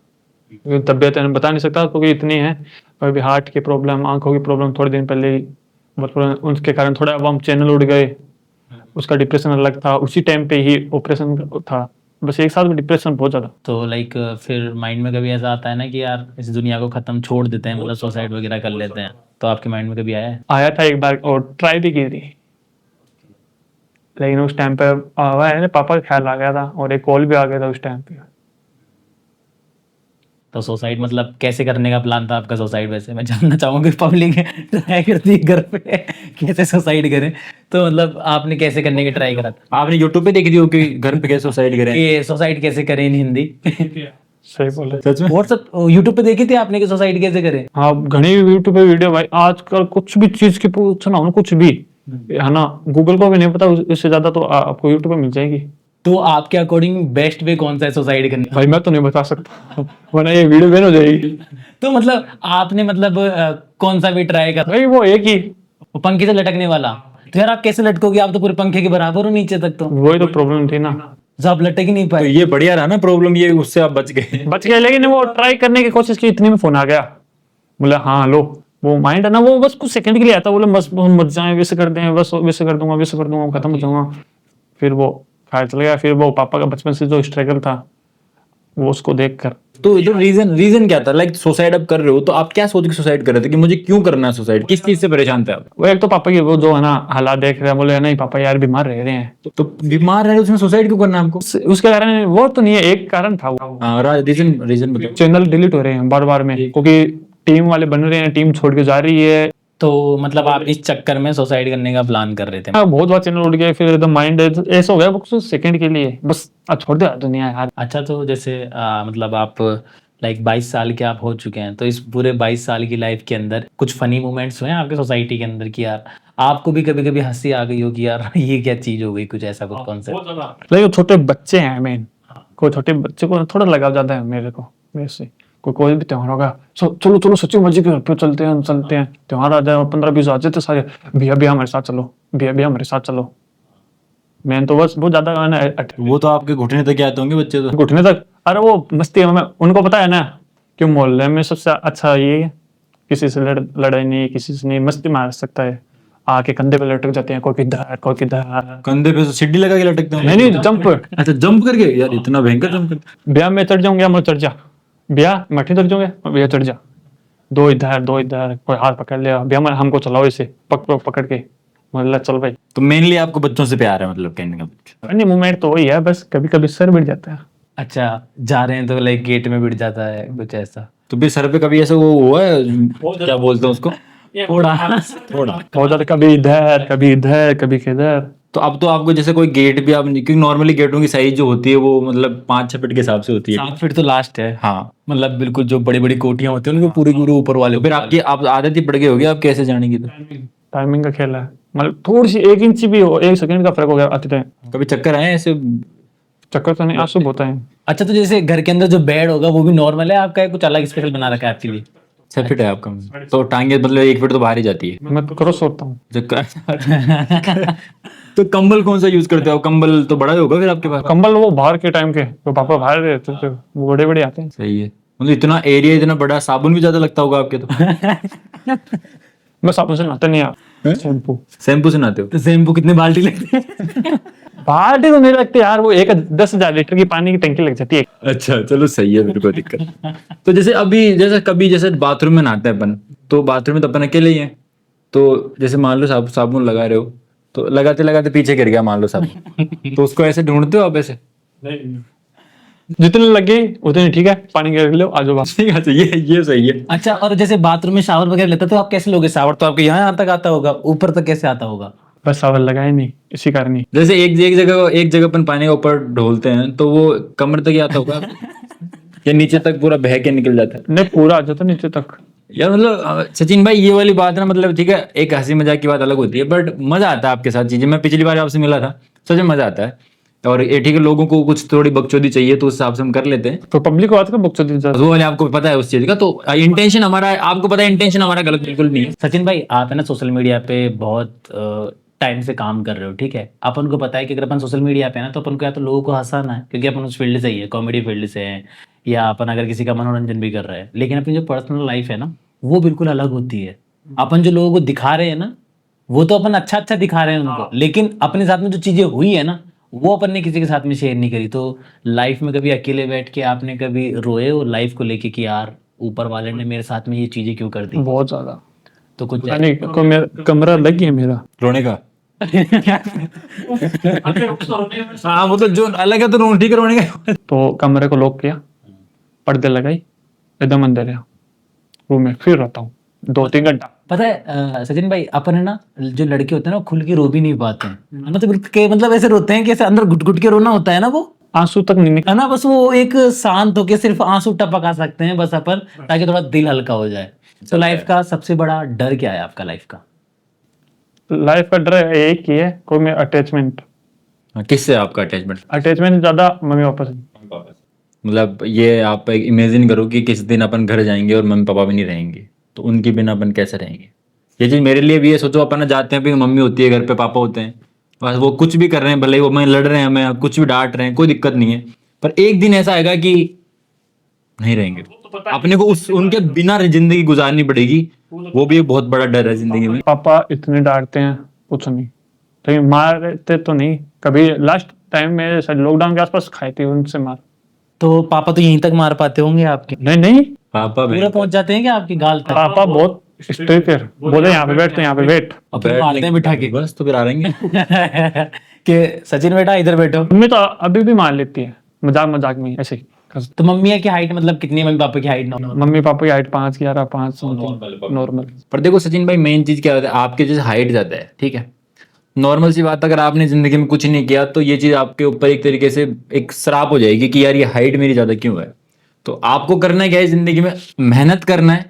S2: क्योंकि तबीयत है बता नहीं सकता क्योंकि इतनी है, कभी हार्ट की प्रॉब्लम, आंखों की प्रॉब्लम, थोड़े दिन पहले ही बहुत प्रॉब्लम, उसके कारण थोड़ा अब हम चैनल उड़ गए, उसका डिप्रेशन अलग था, उसी टाइम पे ही ऑपरेशन था, बस एक साथ में डिप्रेशन बहुत ज़्यादा।
S4: तो लाइक फिर माइंड में कभी ऐसा आता है ना कि यार इस दुनिया को खत्म छोड़ देते हैं, मतलब सुसाइड वगैरह कर लेते हैं, तो आपके माइंड में कभी आया है?
S2: आया था एक बार और ट्राई भी की थी, लेकिन उस टाइम पे आया है ना, पापा का ख्याल आ गया था और एक कॉल भी आ गया था उस टाइम पे।
S4: तो सुसाइड मतलब कैसे करने का प्लान था आपका सुसाइड? वैसे मैं जानना चाहूंगा, पब्लिक ट्राई करती है घर पे कैसे सुसाइड करें, तो मतलब आपने कैसे करने की ट्राई करा था?
S3: आपने यूट्यूब पे देखी थी वो कि घर पे कैसे सुसाइड करें?
S4: ये सुसाइड कैसे करें इन हिंदी?
S2: सही बोले।
S3: सच में?
S4: व्हाट्सएप यूट्यूब पे देखी थी आपने कि सुसाइड कैसे करें?
S2: हाँ घनी यूट्यूब पे वीडियो भाई, आजकल कुछ भी चीज की पूछना हो ना, कुछ भी है ना, गूगल को भी नहीं पता, इससे ज्यादा तो आपको यूट्यूब पे मिल जाएगी।
S4: तो आपके अकॉर्डिंग बेस्ट वे कौन सा है सुसाइड करने का?
S2: भाई मैं तो नहीं बता सकता वरना ये वीडियो बैन हो जाएगी।
S4: तो मतलब आपने मतलब कौन सा वे ट्राई करा?
S2: भाई वो एक ही,
S4: वो पंखे से लटकने वाला? तो यार आप कैसे लटकोगे, आप तो पूरे पंखे के बराबर हो नीचे तक, तो
S2: वही तो प्रॉब्लम थी ना,
S4: जो आप लटक ही नहीं
S3: तो
S4: पाए।
S3: ये बढ़िया रहा ना प्रॉब्लम, ये उससे आप बच गए।
S2: बच गया, लेकिन वो ट्राई करने की कोशिश की, इतने में फोन आ गया, बोला हाँ लो, वो माइंड है ना वो बस कुछ सेकंड के लिए आता, बोले बस मत जाए, वैसे कर दें, बस वैसे कर दूंगा, वैसे कर दूंगा, खत्म हो जाऊंगा, फिर वो खैर चल गया। फिर वो पापा का बचपन से जो स्ट्रगल था वो उसको देख कर,
S3: तो इधर रीजन क्या था? लाइक सुसाइड अब कर रहे हो तो आप क्या सोच के सुसाइड कर रहे थे कि मुझे क्यों करना है सुसाइड? किस चीज से परेशान थे आप?
S2: वो एक तो पापा की वो जो है ना हालात देख रहे हैं, बोले नहीं पापा यार बीमार रह रहे हैं,
S3: तो बीमार है उसमें सुसाइड क्यों करना है आपको?
S2: उसके कारण वो तो नहीं है, एक कारण था वो,
S3: हाँ रीजन बताओ।
S2: चैनल डिलीट हो रहे हैं बार बार में, क्योंकि टीम वाले बन रहे हैं, टीम छोड़ के जा रही है।
S4: तो मतलब आप इस चक्कर में सुसाइड करने का प्लान कर रहे थे?
S2: हाँ, बहुत बार चैनल उड़ गए, फिर एकदम माइंड ऐसा हो गया वो कुछ सेकंड के लिए बस छोड़ दे दुनिया यार।
S4: अच्छा, तो जैसे मतलब आप लाइक 22 साल के आप हो चुके हैं, तो इस पूरे 22 साल की लाइफ के अंदर कुछ फनी मोमेंट्स हुए हैं आपके सोसाइटी के अंदर कि यार आपको भी कभी कभी हंसी आ गई हो कि यार ये क्या चीज हो गई, कुछ ऐसा कुछ कॉन्सेप्ट?
S2: लेकिन छोटे बच्चे हैं मेन, कोई छोटे बच्चे को थोड़ा लगाव ज्यादा है मेरे को, मेरे से कोई भी त्योहार होगा, चलो चलो सच्ची मर्जी के घर पे चलते हैं, त्योहार आ जाए 15-20 आ जाते सारे, भैया भैया हमारे साथ चलो, भैया भैया हमारे साथ चलो। मैं तो बस बहुत ज्यादा है ना,
S3: वो तो आपके घुटने तक आते होंगे बच्चे तो।
S2: घुटने तक, अरे वो मस्ती है, उनको पता है ना कि मोहल्ले में सबसे अच्छा ये है, किसी से लड़ाई नहीं, किसी से नहीं, मस्ती मार सकता है, आके कंधे पे लटक जाते हैं, कोई किधर कोई किधर।
S3: कंधे पे सीढ़ी लगा के लटकते हैं?
S2: नहीं जंप,
S3: अच्छा जंप करके? यार इतना भयंकर जंप करते?
S2: भैया मैं चढ़ जाऊंगा, मैं चढ़ जा, भैया मठी चढ़ जाऊंगा, भैया चढ़ जा, दो इधर, कोई हाथ पकड़ लिया, भैया हमको चलाओ इसे पकड़ के, मतलब चल भाई।
S3: तो मेनली आपको बच्चों से प्यार है, मतलब कहने का?
S2: अन्य मोमेंट तो वही है, बस कभी कभी सर बढ़ जाता है।
S4: अच्छा, जा रहे हैं तो लाइक गेट में बिठ जाता है कुछ ऐसा?
S3: तो फिर सर पे कभी ऐसा वो हुआ है, क्या बोलते हैं उसको?
S4: थोड़ा
S2: बहुत ज्यादा, कभी इधर कभी किधर।
S3: तो अब तो आपको जैसे कोई गेट भी आप, क्योंकि नॉर्मली गेटों की साइज जो होती है वो मतलब 5-6 फीट के हिसाब से होती है।
S4: 7 फीट तो लास्ट है।
S3: हाँ,
S4: मतलब बिल्कुल जो बड़ी बड़ी कोठियां होती हैं उनको पूरे पूरे ऊपर वाले।
S3: तो फिर आपकी आप आदत ही पड़ गई होगी आप कैसे जाने की? तो
S2: टाइमिंग का खेल है, मतलब थोड़ी सी 1 इंच भी हो, 1 सेकंड का फर्क हो गया आते टाइम,
S3: कभी चक्कर आए ऐसे?
S2: चक्कर तो नहीं, आंसू होता है।
S4: अच्छा, तो जैसे घर के अंदर जो बेड होगा वो भी नॉर्मल है आपका, कुछ अलग स्पेशल बना रखा है आपके लिए?
S3: 6 फीट है आपका? तो टांगे मतलब 1 फीट तो बाहर ही जाती है।
S2: मैं तो क्रॉस होता हूँ।
S3: तो कंबल कौन सा यूज करते हो? कंबल तो बड़ा ही होगा फिर आपके पास।
S2: कंबल वो बाहर के टाइम के, तो पापा बाहर रहते थे, वो बड़े बड़े आते हैं।
S3: सही है, मतलब इतना एरिया इतना बड़ा, साबुन भी ज्यादा लगता होगा आपके तो।
S2: मैं साबुन से नहाता नहीं यार, शैम्पू।
S3: शैम्पू से नहाते हो?
S4: तो शैम्पू कितने बाल्टी लगते हैं?
S2: बाल्टी तो नहीं लगती यार, वो 10,000 लीटर की पानी की टंकी लग जाती है।
S3: अच्छा चलो सही है, मेरे को दिक्कत। तो जैसे अभी जैसे कभी जैसे बाथरूम में नहाते हैं अपन, तो बाथरूम में तो अपन अकेले ही हैं, तो जैसे मान लो साबुन लगा रहे हो, तो लगाते लगाते पीछे गिर गया मान लो साबुन, तो उसको ऐसे ढूंढते हो आप ऐसे?
S2: जितने लगे उतने ठीक है, पानी गिर लो आ जाओ बस।
S3: ठीक है, ये सही है।
S4: अच्छा, और जैसे बाथरूम में शावर वगैरह लेते तो आप कैसे लोगे? शावर तो आपके यहाँ तक आता होगा, ऊपर तक कैसे आता होगा?
S2: बस सावर लगाए नहीं, इसी कारण ही।
S3: जैसे एक जगह अपन पानी के ऊपर ढोलते हैं तो वो कमर तक ही आता होगा? या नीचे तक पूरा बह के निकल जाता है?
S2: नहीं पूरा आ जाता नीचे तक।
S3: यार मतलब सचिन भाई ये वाली बात है ना, मतलब ठीक है एक हंसी मजाक की बात अलग होती है, बट मजा आता है आपके साथ चीजें। मैं पिछली बार आपसे मिला था, सच में मजा आता है। और ये ठीक है, लोगों को कुछ थोड़ी बकचोदी चाहिए तो उस हिसाब से हम कर लेते हैं,
S2: तो पब्लिक को बात का बुक दी जाती
S3: वो वाले आपको पता है उस चीज का। तो इंटेंशन हमारा, आपको पता है इंटेंशन हमारा गलत बिल्कुल नहीं है।
S4: सचिन भाई आप है ना सोशल मीडिया पे बहुत टाइम से काम कर रहे हो, ठीक है। अपन को पता है कि अगर अपन सोशल मीडिया पे है ना तो अपन को या तो लोगों को हंसाना है क्योंकि अपन उस फील्ड से ही है, कॉमेडी फील्ड से है, या अपन अगर किसी का मनोरंजन भी कर रहे हैं। लेकिन अपनी जो पर्सनल लाइफ है ना वो बिल्कुल अलग होती है। अपन जो लोगों को दिखा रहे हैं ना वो तो अपन अच्छा अच्छा दिखा रहे हैं उनको, लेकिन अपने साथ में जो चीजें हुई है ना वो अपन ने किसी के साथ में शेयर नहीं करी। तो लाइफ में कभी अकेले बैठ के आपने कभी रोए हो लाइफ को लेके कि यार ऊपर वाले ने मेरे साथ में ये चीजें क्यों कर दी?
S2: बहुत ज्यादा।
S4: तो कुछ
S2: नहीं को मेरा कमरा लग गया मेरा।
S3: रोने का हाँ वो तो जो अलग है, तो ठीक है रोने का।
S2: तो कमरे को लॉक किया, पर्दे लगाई, एकदम अंदर गया रूम में, फिर रहता हूँ 2-3 घंटा।
S4: पता है सचिन भाई अपन है ना जो लड़के होते हैं ना वो खुल के रो भी नहीं पाते हैं, है ना। तो बिल्कुल मतलब ऐसे रोते हैं कि ऐसे अंदर घुट घुट के रोना होता है ना, वो
S2: आंसू तक नहीं निकल।
S4: है ना। बस वो एक शांत होके सिर्फ आंसू टपका सकते हैं बस अपन, ताकि थोड़ा दिल हल्का हो जाए। तो लाइफ का सबसे बड़ा डर क्या है आपका लाइफ का?
S2: लाइफ का डर एक ही है, कोई में अटैचमेंट।
S3: किससे आपका अटैचमेंट?
S2: अटैचमेंट ज्यादा मम्मी पापा से।
S3: मतलब ये आप इमेजिन करो कि किस दिन अपन घर जाएंगे और मम्मी पापा भी नहीं रहेंगे, तो उनके बिना अपन कैसे रहेंगे? ये चीज मेरे लिए भी है। सोचो अपन जाते हैं, फिर मम्मी होती है घर पे, पापा होते हैं, बस वो कुछ भी कर रहे हैं, भले ही वो मैं लड़ रहे हैं, हमें कुछ भी डांट रहे हैं, कोई दिक्कत नहीं है, पर एक दिन ऐसा आएगा कि नहीं रहेंगे, अपने को उस उनके बिना जिंदगी गुजारनी पड़ेगी। वो भी एक बहुत बड़ा डर है जिंदगी में।
S2: पापा इतने डांटते हैं कुछ नहीं, लेकिन मारते तो नहीं कभी। लास्ट टाइम में लॉकडाउन के आसपास खाई थी उनसे मार।
S4: तो पापा तो यहीं तक मार पाते होंगे आपके?
S2: नहीं नहीं,
S3: पापा भी
S4: पूरा पहुंच जाते हैं क्या आपकी गाल तक?
S2: पापा बहुत स्ट्रिक्ट है, बोले यहाँ पे बैठ तो यहाँ पे बैठ।
S4: और फिर मारते हैं बिठा के
S3: बस तो फिर आ रहेंगे।
S4: कि सचिन बेटा इधर बैठो।
S2: मम्मी तो अभी भी मार लेती है, मजाक मजाक में ऐसे ही।
S4: तो मम्मी की हाइट मतलब कितनी है? मम्मी पापा की हाइट?
S2: मम्मी पापा की हाइट 5'11", 5 नॉर्मल।
S3: पर देखो सचिन भाई, मेन चीज क्या होता है, आपके जैसे हाइट ज्यादा है, ठीक है, नॉर्मल सी बात, अगर आपने जिंदगी में कुछ नहीं किया तो ये चीज आपके ऊपर एक तरीके से एक श्राप हो जाएगी कि यार ये हाइट मेरी ज्यादा क्यों है। तो आपको करना क्या है जिंदगी में? मेहनत करना है,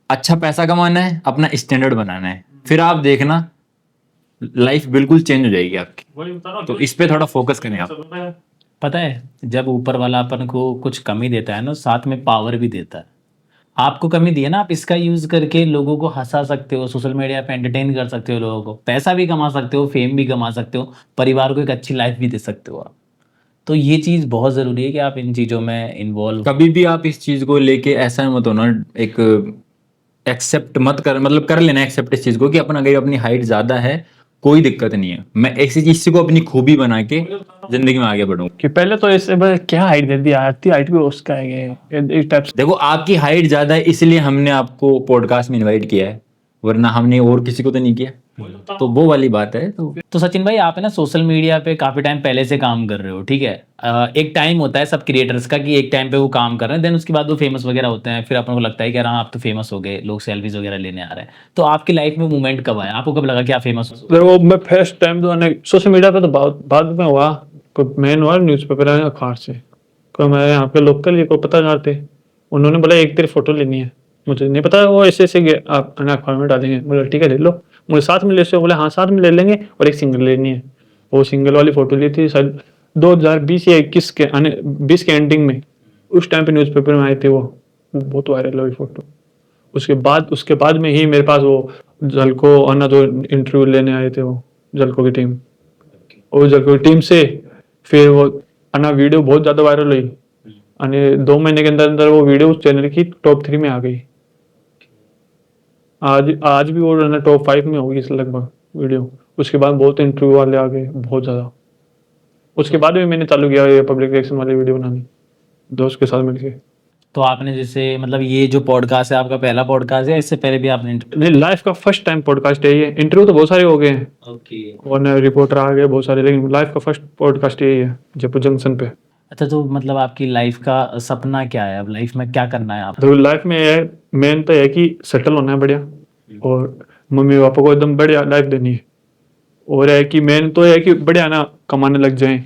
S3: अच्छा पैसा कमाना है, अपना स्टैंडर्ड बनाना है, फिर आप देखना लाइफ बिल्कुल चेंज हो जाएगी आपकी। तो इस पे थोड़ा फोकस करें आप।
S4: पता है जब ऊपर वाला अपन को कुछ कमी देता है ना साथ में पावर भी देता है। आपको कमी दी है ना, आप इसका यूज करके लोगों को हंसा सकते हो, सोशल मीडिया पे एंटरटेन कर सकते हो, लोगों को पैसा भी कमा सकते हो, फेम भी कमा सकते हो, परिवार को एक अच्छी लाइफ भी दे सकते हो आप। तो ये चीज बहुत जरूरी है कि आप इन चीजों में इन्वॉल्व।
S3: कभी भी आप इस चीज को लेके ऐसा मत होना, एक एक्सेप्ट मत कर, मतलब कर लेना एक्सेप्ट इस चीज को कि अपन अगर अपनी हाइट ज्यादा है कोई दिक्कत नहीं है, मैं ऐसी चीज को अपनी खूबी बना के जिंदगी में आगे बढ़ूं।
S2: कि पहले तो ऐसे क्या हाइट दे दी, आती हाइट भी उसका है इस टाइप से।
S3: देखो आपकी हाइट ज्यादा है इसलिए हमने आपको पॉडकास्ट में इनवाइट किया है, वरना हमने और किसी को तो नहीं किया। तो वो वाली बात है।
S4: तो सचिन भाई आप है ना सोशल मीडिया पे काफी टाइम पहले से काम कर रहे हो, ठीक है। एक टाइम होता है सब क्रिएटर्स का कि एक टाइम पे वो काम कर रहे हैं, देन उसके बाद वो फेमस वगैरह होते हैं, फिर अपन को लगता है कि यार हाँ आप तो फेमस हो गए, लोग सेल्फीज वगैरह लेने आ रहे हैं। तो आपकी लाइफ में मूवमेंट कब आया, आपको कब लगा कि आप फेमस हो?
S2: देखो मैं फर्स्ट टाइम तो सोशल मीडिया पे तो बाद में हुआ, कोई मेन हुआ न्यूज़पेपर अखबार से, कोई मैं यहाँ पे लोकल ये को पत्रकार थे, उन्होंने बोला एक तेरी फोटो लेनी है, मुझे नहीं पता वो ऐसे आप अखबार में डालेंगे। बोला ठीक है ले लो, मुझे साथ में ले सकते हो? बोले हाँ साथ में ले लेंगे, और एक सिंगल लेनी है। वो सिंगल वाली फोटो ली थी शायद 2020 या 21 के 20 के एंडिंग में, उस टाइम पे न्यूज़पेपर में आई थी वो बहुत वायरल हुई फोटो। उसके बाद में ही मेरे पास वो जलको अन्ना जो इंटरव्यू लेने आए थे, वो जलको की टीम, और जलको की टीम से फिर वो अन्ना वीडियो बहुत ज्यादा वायरल हुई, 2 महीने के अंदर अंदर वो वीडियो उस चैनल की टॉप 3 में आ गई। आज भी वो टॉप 5 में होगी लगभग वीडियो। उसके बाद बहुत इंटरव्यू वाले आ गए बहुत ज्यादा। उसके बाद भी मैंने चालू किया ये पब्लिक रिएक्शन वाली वीडियो बनानी दोस्त के साथ मिलके।
S4: तो आपने जैसे मतलब ये जो पॉडकास्ट है आपका पहला पॉडकास्ट है, इससे पहले भी आपने
S2: नहीं, लाइफ का फर्स्ट टाइम पॉडकास्ट है ये। इंटरव्यू तो बहुत सारे हो गए हैं,
S4: ओके।
S2: और रिपोर्टर आ गए बहुत सारे, लेकिन लाइफ का फर्स्ट पॉडकास्ट यही है जयपुर जंक्शन पे।
S4: अच्छा तो मतलब आपकी लाइफ का सपना क्या है, अब लाइफ में क्या करना है आप?
S2: तो लाइफ में मेन तो है कि सेटल होना है बढ़िया, और मम्मी पापा को एकदम बढ़िया लाइफ देनी है, और है कि मेन तो है कि बढ़िया ना कमाने लग जाएं,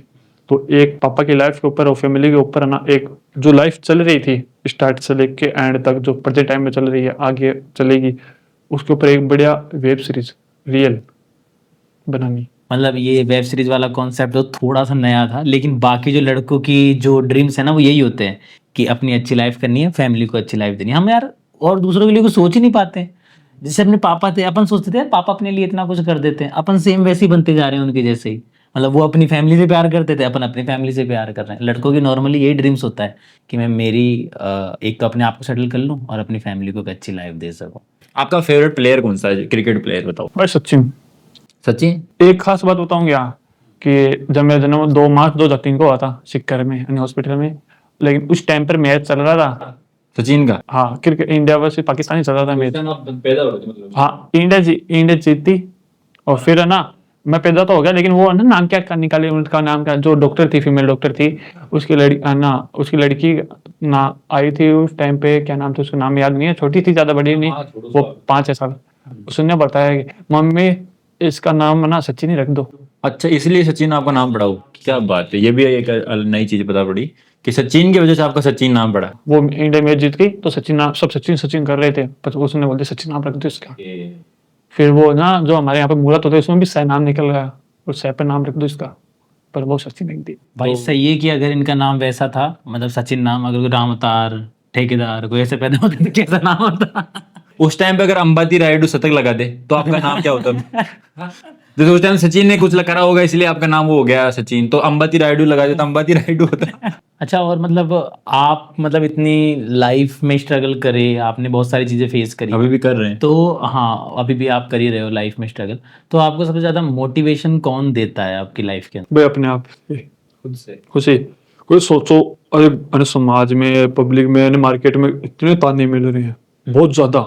S2: तो एक पापा की लाइफ के ऊपर और फैमिली के ऊपर है ना, एक जो लाइफ चल रही थी स्टार्ट से लेके एंड तक, जो प्रेजेंट टाइम में चल रही है, आगे चलेगी, उसके ऊपर एक बढ़िया वेब सीरीज रियल बनानी।
S4: मतलब ये वेब सीरीज वाला कॉन्सेप्ट तो थोड़ा सा नया था, लेकिन बाकी जो लड़कों की जो ड्रीम्स है ना वो यही होते हैं कि अपनी अच्छी लाइफ करनी है, फैमिली को अच्छी लाइफ देनी है। हम यार और दूसरों के लिए कुछ सोच ही नहीं पाते हैं। जैसे अपने पापा थे, अपन सोचते थे यार पापा अपने लिए इतना कुछ कर देते हैं, अपन सेम वैसे ही बनते जा रहे हैं उनके जैसे ही। मतलब वो अपनी फैमिली से प्यार करते थे, अपन अपनी फैमिली से प्यार कर रहे हैं। लड़कों की नॉर्मली यही ड्रीम्स होता है कि मैं मेरी एक तो अपने आप को सेटल कर लूँ और अपनी फैमिली को एक अच्छी लाइफ दे सकूँ।
S3: आपका फेवरेट प्लेयर कौन सा है, क्रिकेट प्लेयर बताओ।
S2: भाई सचिन।
S3: सचिन।
S2: एक खास बात बताऊँ क्या, कि जब मेरा जन्म 2 मार्च 2003 को हुआ था सिक्कर में यानी हॉस्पिटल में, लेकिन उस टाइम पर मैच चल रहा था
S3: सचिन का।
S2: हाँ, क्रिकेट इंडिया वर्सेस पाकिस्तान ही चल रहा था मैच।
S3: पैदा हो रहे थे मतलब।
S2: हाँ, इंडिया जीती। और फिर है ना, मैं पैदा तो हो गया, लेकिन वो है ना नाम क्या निकाले, उनका नाम क्या, जो डॉक्टर थी, फीमेल डॉक्टर थी, उसकी लड़की है ना, उसकी लड़की ना आई थी उस टाइम पे, क्या नाम था उसका, नाम याद नहीं है, छोटी थी, ज्यादा बड़ी नहीं, वो 5-6 साल। उसने बताया कि मम्मी इसका नाम है ना सचिन ही रख दो।
S3: अच्छा, इसलिए सचिन आपका नाम पड़ा हो। क्या बात है, ये भी एक नई चीज पता पड़ी कि सचिन की वजह से आपका सचिन नाम पड़ा।
S2: वो इंडिया मैच जीत गई तो सचिन नाम, सब सचिन सचिन कर रहे थे, पर उसने बोलते सचिन नाम रख दो इसका। फिर वो ना जो हमारे यहाँ पे मुहूर्त होता है उसमें भी सह नाम निकल गया, और सह पे नाम रख दो इसका, पर वो सचिन लिख दी।
S4: भाई सही है कि अगर इनका नाम वैसा था, मतलब सचिन नाम, अगर कोई रामतार ठेकेदार कोई ऐसे पैदा होते तो कैसा नाम होता।
S3: उस टाइम पे अगर अंबाती रायडू शतक लगा दे तो आपका नाम क्या होता? जैसे उस टाइम सचिन ने कुछ करा होगा इसलिए आपका नाम वो हो गया सचिन, तो अंबाती रायडू लगा दे तो अंबाती रायडू होता।
S4: अच्छा, और मतलब आप मतलब इतनी लाइफ में स्ट्रगल करे, आपने बहुत सारी चीजें फेस करी,
S3: अभी भी कर रहे हैं।
S4: तो हाँ अभी भी आप कर ही रहे हो लाइफ में स्ट्रगल, तो आपको सबसे ज्यादा मोटिवेशन कौन देता है आपकी लाइफ के अंदर?
S2: भाई अपने आप से, खुद से। कोई सोचो, अरे समाज में, पब्लिक में, मार्केट में इतने ताने मिल रहे हैं बहुत ज्यादा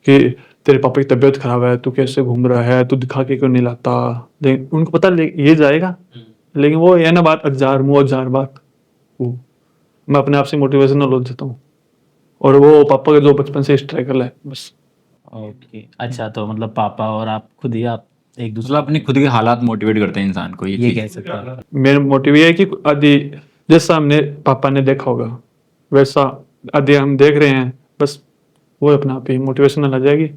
S2: कि तेरे पापा की तबीयत खराब है, तू कैसे घूम रहा है, तू दिखा के क्यों नहीं लाता। लेकिन उनको पता ये जाएगा, लेकिन वो है ना बात, 1000 बात। वो मैं अपने आप से मोटिवेशनल हो जाता हूँ, और वो पापा का जो बचपन से स्ट्रगल है बस।
S4: ओके, अच्छा, तो मतलब पापा और आप खुद ही, आप एक दूसरे
S3: मतलब अपने खुद के हालात मोटिवेट करते हैं इंसान को,
S4: ये
S3: चीज़।
S4: कह सकते हैं।
S2: मेरा मोटिव ये है कि आदि जैसा हमने पापा ने देखा होगा वैसा आदि हम देख रहे हैं, बस वो अपने आप ही मोटिवेशनल आ जाएगी।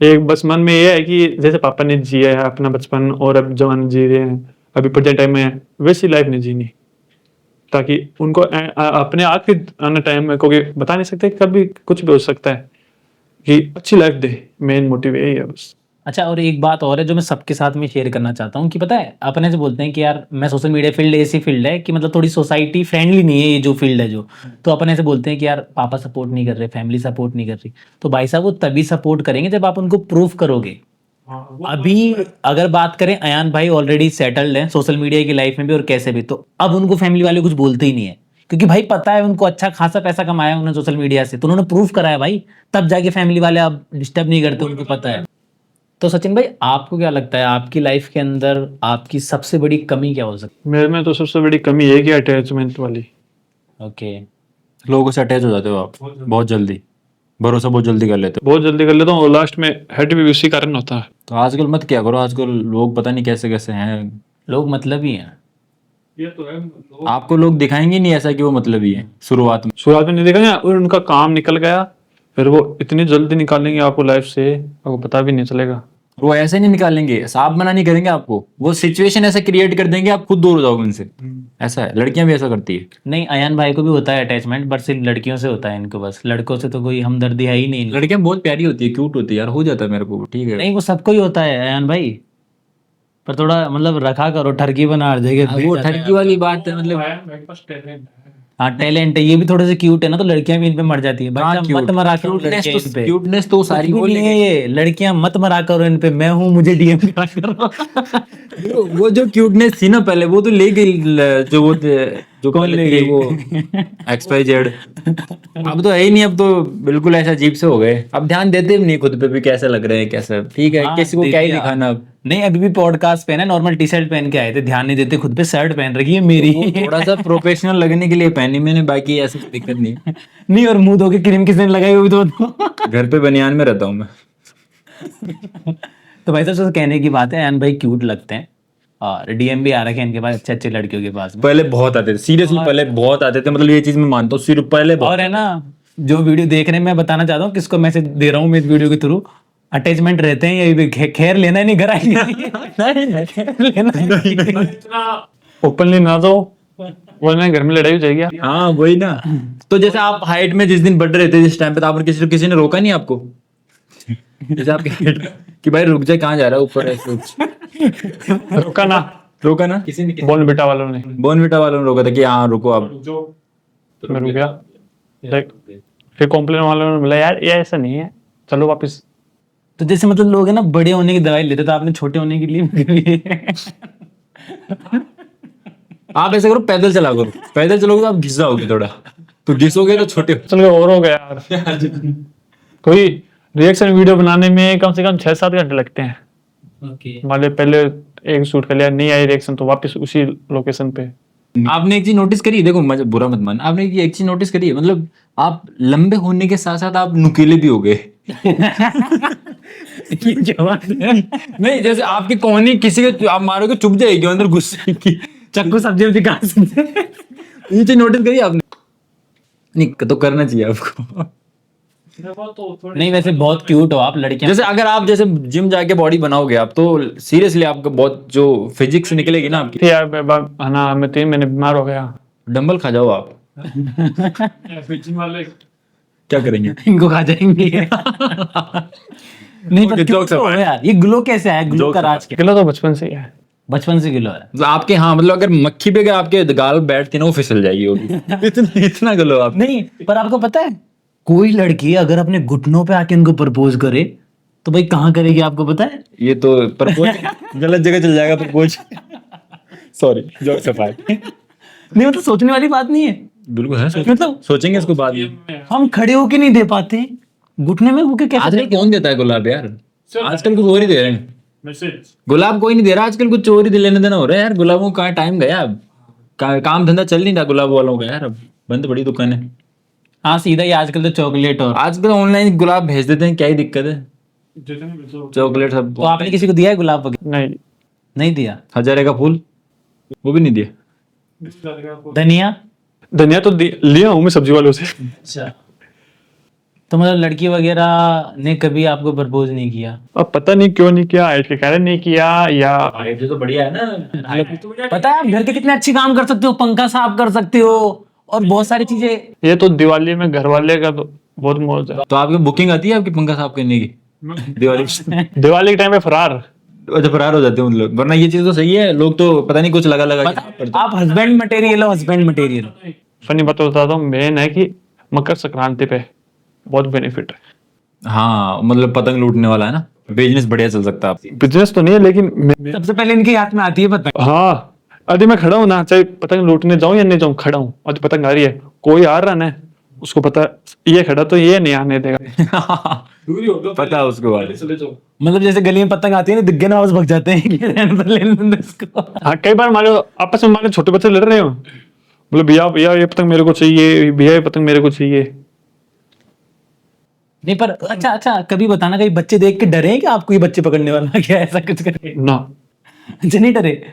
S2: एक बस मन में ये है कि जैसे पापा ने जिया है अपना बचपन, और अब जवान जी रहे हैं, अभी प्रेजेंट टाइम में वैसी लाइफ नहीं जीनी, ताकि उनको अपने आखिरी आने टाइम में, क्योंकि बता नहीं सकते कभी कुछ भी हो सकता है, कि अच्छी लाइफ दे। मेन मोटिव यही है बस।
S4: अच्छा, और एक बात और है जो मैं सबके साथ में शेयर करना चाहता हूँ कि पता है अपने से बोलते हैं कि यार मैं सोशल मीडिया फील्ड ऐसी फील्ड है कि मतलब थोड़ी सोसाइटी फ्रेंडली नहीं है ये जो फील्ड है जो, तो अपन ऐसे बोलते हैं कि यार पापा सपोर्ट नहीं कर रहे, फैमिली सपोर्ट नहीं कर रही, तो भाई साहब वो तभी सपोर्ट करेंगे जब आप उनको प्रूफ करोगे। अभी अगर बात करें, अयान भाई ऑलरेडी सेटल्ड हैं सोशल मीडिया की लाइफ में भी और कैसे भी, तो अब उनको फैमिली वाले कुछ बोलते ही नहीं है, क्योंकि भाई पता है उनको अच्छा खासा पैसा कमाया उन्होंने सोशल मीडिया से, तो उन्होंने प्रूफ कराया भाई, तब जाके फैमिली वाले अब डिस्टर्ब नहीं करते, उनको पता है। तो सचिन भाई आपको क्या लगता है आपकी लाइफ के अंदर आपकी सबसे बड़ी कमी क्या हो सकती
S2: मेरे में तो सबसे बड़ी कमी है कि अटैचमेंट वाली।
S4: है? ओके,
S3: लोगों से अटैच हो जाते हो आप बहुत जल्दी, भरोसा बहुत जल्दी कर लेते हो।
S2: बहुत जल्दी कर लेता हूँ, और लास्ट में हेट भी उसी कारण होता है।
S3: तो आजकल मत क्या करो, आजकल लोग पता नहीं कैसे कैसे हैं।
S4: लोग मतलब ही हैं।
S2: ये तो है,
S3: आपको लोग दिखाएंगे नहीं ऐसा कि वो मतलब ही है शुरुआत में।
S2: शुरुआत में नहीं देखा ना, और उनका काम निकल गया, फिर वो इतनी जल्दी निकालेंगे आपको लाइफ से, आपको पता भी नहीं चलेगा।
S3: वो ऐसे नहीं निकालेंगे, साफ मना नहीं करेंगे आपको, वो सिचुएशन ऐसे क्रिएट कर देंगे आप खुद दूर हो जाओगे उनसे। ऐसा है, लड़कियां भी ऐसा करती है।
S4: नहीं, अयान भाई को भी होता है अटैचमेंट, बट सिर्फ लड़कियों से होता है इनको, बस लड़कों से तो कोई हमदर्दी है ही नहीं।
S3: लड़कियां बहुत प्यारी होती है, क्यूट होती है यार, हो जाता है मेरे को, ठीक है।
S4: नहीं, वो सबको ही होता है अयान भाई, पर थोड़ा मतलब रखा करो, ठरकी बना हर जगह।
S3: वो ठरकी वाली बात है, मतलब
S2: मेरे पास टैलेंट है।
S4: हाँ, टैलेंट है, ये भी थोड़े से क्यूट है ना, तो लड़कियां भी इन पे मर जाती है। भाई साहब, मत मरा करो लड़कियां इन पे,
S3: क्यूटनेस तो सारी
S4: कुछ
S3: वो
S4: भी नहीं है ये, लड़कियां मत मरा करो इन पे, मैं हूँ, मुझे डीएम करा करो।
S3: वो जो क्यूटनेस थी ना पहले, वो तो ले गई जो वो जो
S4: कौन ले
S3: गई
S4: गई?
S3: वो XYZ। अब तो है ही नहीं, अब तो बिल्कुल ऐसा अजीब से हो गए, अब ध्यान देते भी नहीं खुद पे भी कैसे लग रहे हैं कैसे, ठीक है
S4: हाँ,
S3: किसी को क्या ही
S4: देखिए
S3: दिखाना अब।
S4: नहीं, अभी भी पॉडकास्ट पहना है, नॉर्मल टी शर्ट पहन के आए थे, ध्यान नहीं देते खुद पे, शर्ट पहन रखी है मेरी।
S3: वो थोड़ा सा प्रोफेशनल लगने के लिए पहनी मैंने, बाकी ऐसी कोई दिक्कत नहीं है।
S4: नहीं, और मुंह धो के क्रीम किसने लगाई वो भी तो बताओ।
S3: घर पे बनियान में रहता हूँ मैं।
S4: तो भाई साहब, कहने की बात है, अयान भाई क्यूट लगते हैं, और डीएम भी आ रखे हैं इनके पास अच्छे अच्छे लड़कियों के पास में।
S3: पहले बहुत आते थे, सीरियसली पहले बहुत आते थे, मतलब ये चीज मैं मानता हूँ, सिर्फ पहले बहुत।
S4: और है ना, जो वीडियो देख रहे हैं, मैं बताना चाहता हूँ किसको मैसेज दे रहा हूँ मैं इस वीडियो के थ्रू, अटैचमेंट रहते हैं ये भी, खैर लेना ही नहीं, घर आई लेना
S2: ओपनली ना दो वरना घर में लड़ाई हो जाएगी।
S3: हाँ वही ना। तो जैसे आप हाइट में जिस दिन बढ़ रहे थे जिस टाइम पे, तो आप किसी ने रोका नहीं आपको? जैसे आपके height कि भाई रुक जाए, कहाँ जा रहा है ऊपर ऐसे?
S2: रुका ना,
S3: रोका ना किसी ने?
S2: बोल बेटा वालों ने,
S3: बोनविटा वालों ने रोका था कि हाँ रुको आप?
S2: मैं रुक गया। फिर कॉम्प्लेन वालों ने बोला यार ये ऐसा नहीं है, चलो वापस।
S4: तो जैसे मतलब लोग है ना बड़े होने की दवाई लेते, तो आपने छोटे होने के लिए
S3: आप ऐसे करो, पैदल चला करो, पैदल चलोगे तो आप घिस जाओगे थोड़ा, तो घिसोगे तो छोटे
S2: चल के और हो गया यार। कोई रिएक्शन वीडियो बनाने में कम से कम 6-7 घंटे लगते हैं। मान लो पहले एक शूट कर लिया, नहीं आई रिएक्शन तो वापस उसी लोकेशन पे।
S3: आपने एक चीज नोटिस करी है, देखो मुझे बुरा मत मान, आपने एक चीज नोटिस करी है, मतलब आप लंबे होने के साथ साथ आप नुकीले भी हो गए। नहीं जैसे आपकी कोहनी किसी के आप मारोगे चुप जाएगी अंदर गुस्से की,
S4: चक्कू सब्जी में दिखा सकते हैं।
S3: ये चीज नोटिस करी आपने? नहीं तो करना चाहिए आपको।
S4: नहीं वैसे बहुत क्यूट हो आप लड़कियां।
S3: जैसे अगर आप जैसे जिम जाके बॉडी बनाओगे आप, तो सीरियसली आपका बहुत जो फिजिक्स निकलेगी ना आपकी।
S2: यार है ना, मैं 3 महीने बीमार हो गया।
S3: डंबल खा जाओ आप, क्या करेंगे?
S4: इनको खा जाएंगे। नहीं पर
S3: Okay,
S4: क्यों
S3: jokes
S4: तो
S3: apart.
S4: यार, ये ग्लो कैसे आया? ग्लो
S3: Jokes
S4: का राज क्या?
S2: अकेला तो बचपन से ही है।
S4: बचपन से ग्लो है।
S3: तो आपके हाँ मतलब अगर मक्खी पे अगर आपके गाल बैठती ना वो फिसल जाएगी वो भी। इतना इतना गलो आप।
S4: नहीं पर आपको पता है, कोई लड़की अगर अपने घुटनों पे आके उनको प्रपोज करे तो भाई कहाँ करेगी आपको पता है?
S3: ये तो प्रपोज गलत जगह चल जाएगा प्रपोज। सॉरी जोक सफाई।
S4: नहीं मतलब सोचने वाली बात नहीं है,
S3: बिल्कुल है,
S4: मतलब
S3: सोचेंगे इसको बाद में।
S4: हम खड़े होके नहीं दे पाते, घुटने में होके कैसे?
S3: आजकल कौन देता है गुलाब यार? आजकल कुछ और ही दे रहे हैं गुलाब, कोई नहीं दे रहा आजकल, कुछ और ही लेने देना हो रहा है यार। गुलाबों का टाइम गया अब, काम धंधा चल नहीं रहा गुलाब वालों का यार, अब बंद पड़ी दुकानें।
S4: हाँ सीधा ही आजकल तो चॉकलेट और
S3: आजकल ऑनलाइन गुलाब भेज देते हैं, क्या ही दिक्कत है, चॉकलेट सब।
S4: तो आपने किसी को दिया है गुलाब वगैरह?
S2: नहीं,
S4: नहीं दिया।
S3: हजारे का फूल वो भी नहीं दिया।
S4: धनिया?
S2: धनिया तो लिया हूँ मैं सब्जी वालों से।
S4: अच्छा, तो मतलब लड़की वगैरह ने कभी आपको प्रपोज नहीं किया?
S2: अब पता नहीं क्यों नहीं किया, हाइट के कारण नहीं किया या
S3: तो बढ़िया है ना।
S4: पता है आप घर के कितने अच्छे काम कर सकते हो, पंखा साफ कर सकते हो और बहुत सारी चीजें।
S2: ये तो दिवाली में घर वाले का तो बहुत मौज है।
S3: तो आपकी बुकिंग आती है आपकी पंखा साफ करने की दिवाली?
S2: दिवाली के टाइम पे फरार।
S3: अच्छा फरार हो जाते हैं उन लोग, वरना ये चीज तो सही है, लोग तो पता नहीं कुछ लगा लगा
S4: आप हस्बैंड मटेरियल हो, हस्बैंड मटेरियल।
S2: फनी बात बताता हूँ, मेन है कि मकर संक्रांति पे बहुत बेनिफिट है।
S3: हाँ मतलब पतंग लूटने वाला है ना, बिजनेस बढ़िया चल सकता है आपकी।
S2: बिजनेस तो नहीं है लेकिन
S4: सबसे पहले इनके हाथ में आती है पता है।
S2: हाँ, अभी मैं खड़ा हूँ ना, चाहे पतंग लूटने जाऊं या नहीं जाऊं, खड़ा हूँ और पतंग आ रही है, कोई आ रहा ना, उसको पता है ये खड़ा तो ये नहीं आने देगा।
S3: पता है उसको वाले।
S4: मतलब जैसे गली में पतंग आती है ना, दिख गया ना वापस भग जाते हैं कि रहने दो, लेने दो इसको।
S2: हाँ, कई बार मान लो आपस में मान लो छोटे बच्चे लड़ रहे हो, बोले भैया भैया ये पतंग मेरे को चाहिए, भैया ये पतंग मेरे को चाहिए।
S4: नहीं पर अच्छा अच्छा, कभी बताना कहीं बच्चे देख के डरे हैं कि आपको ये बच्चे पकड़ने वाला है क्या, ऐसा कुछ करे?
S2: ना,
S4: अच्छा नहीं डरे?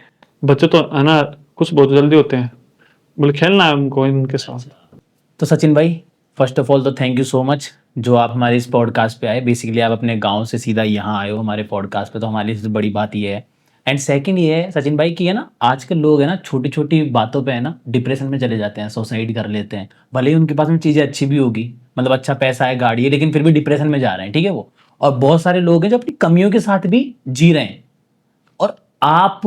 S2: बच्चे तो है ना कुछ बहुत जल्दी होते हैं, बोले खेलना है उनको इनके साथ।
S4: तो सचिन भाई, फर्स्ट ऑफ ऑल तो थैंक यू सो मच जो आप हमारे इस पॉडकास्ट पे आए। बेसिकली आप अपने गांव से सीधा यहाँ आए हो हमारे पॉडकास्ट पे, तो हमारे लिए सबसे बड़ी बात ये है। एंड सेकंड ये है सचिन भाई कि है ना, आजकल लोग है ना छोटी छोटी बातों पे है ना डिप्रेशन में चले जाते हैं, सुसाइड कर लेते हैं। भले ही उनके पास में चीज़ें अच्छी भी होगी, मतलब अच्छा पैसा है, गाड़ी है, लेकिन फिर भी डिप्रेशन में जा रहे हैं, ठीक है वो। और बहुत सारे लोग हैं जो अपनी कमियों के साथ भी जी रहे हैं, और आप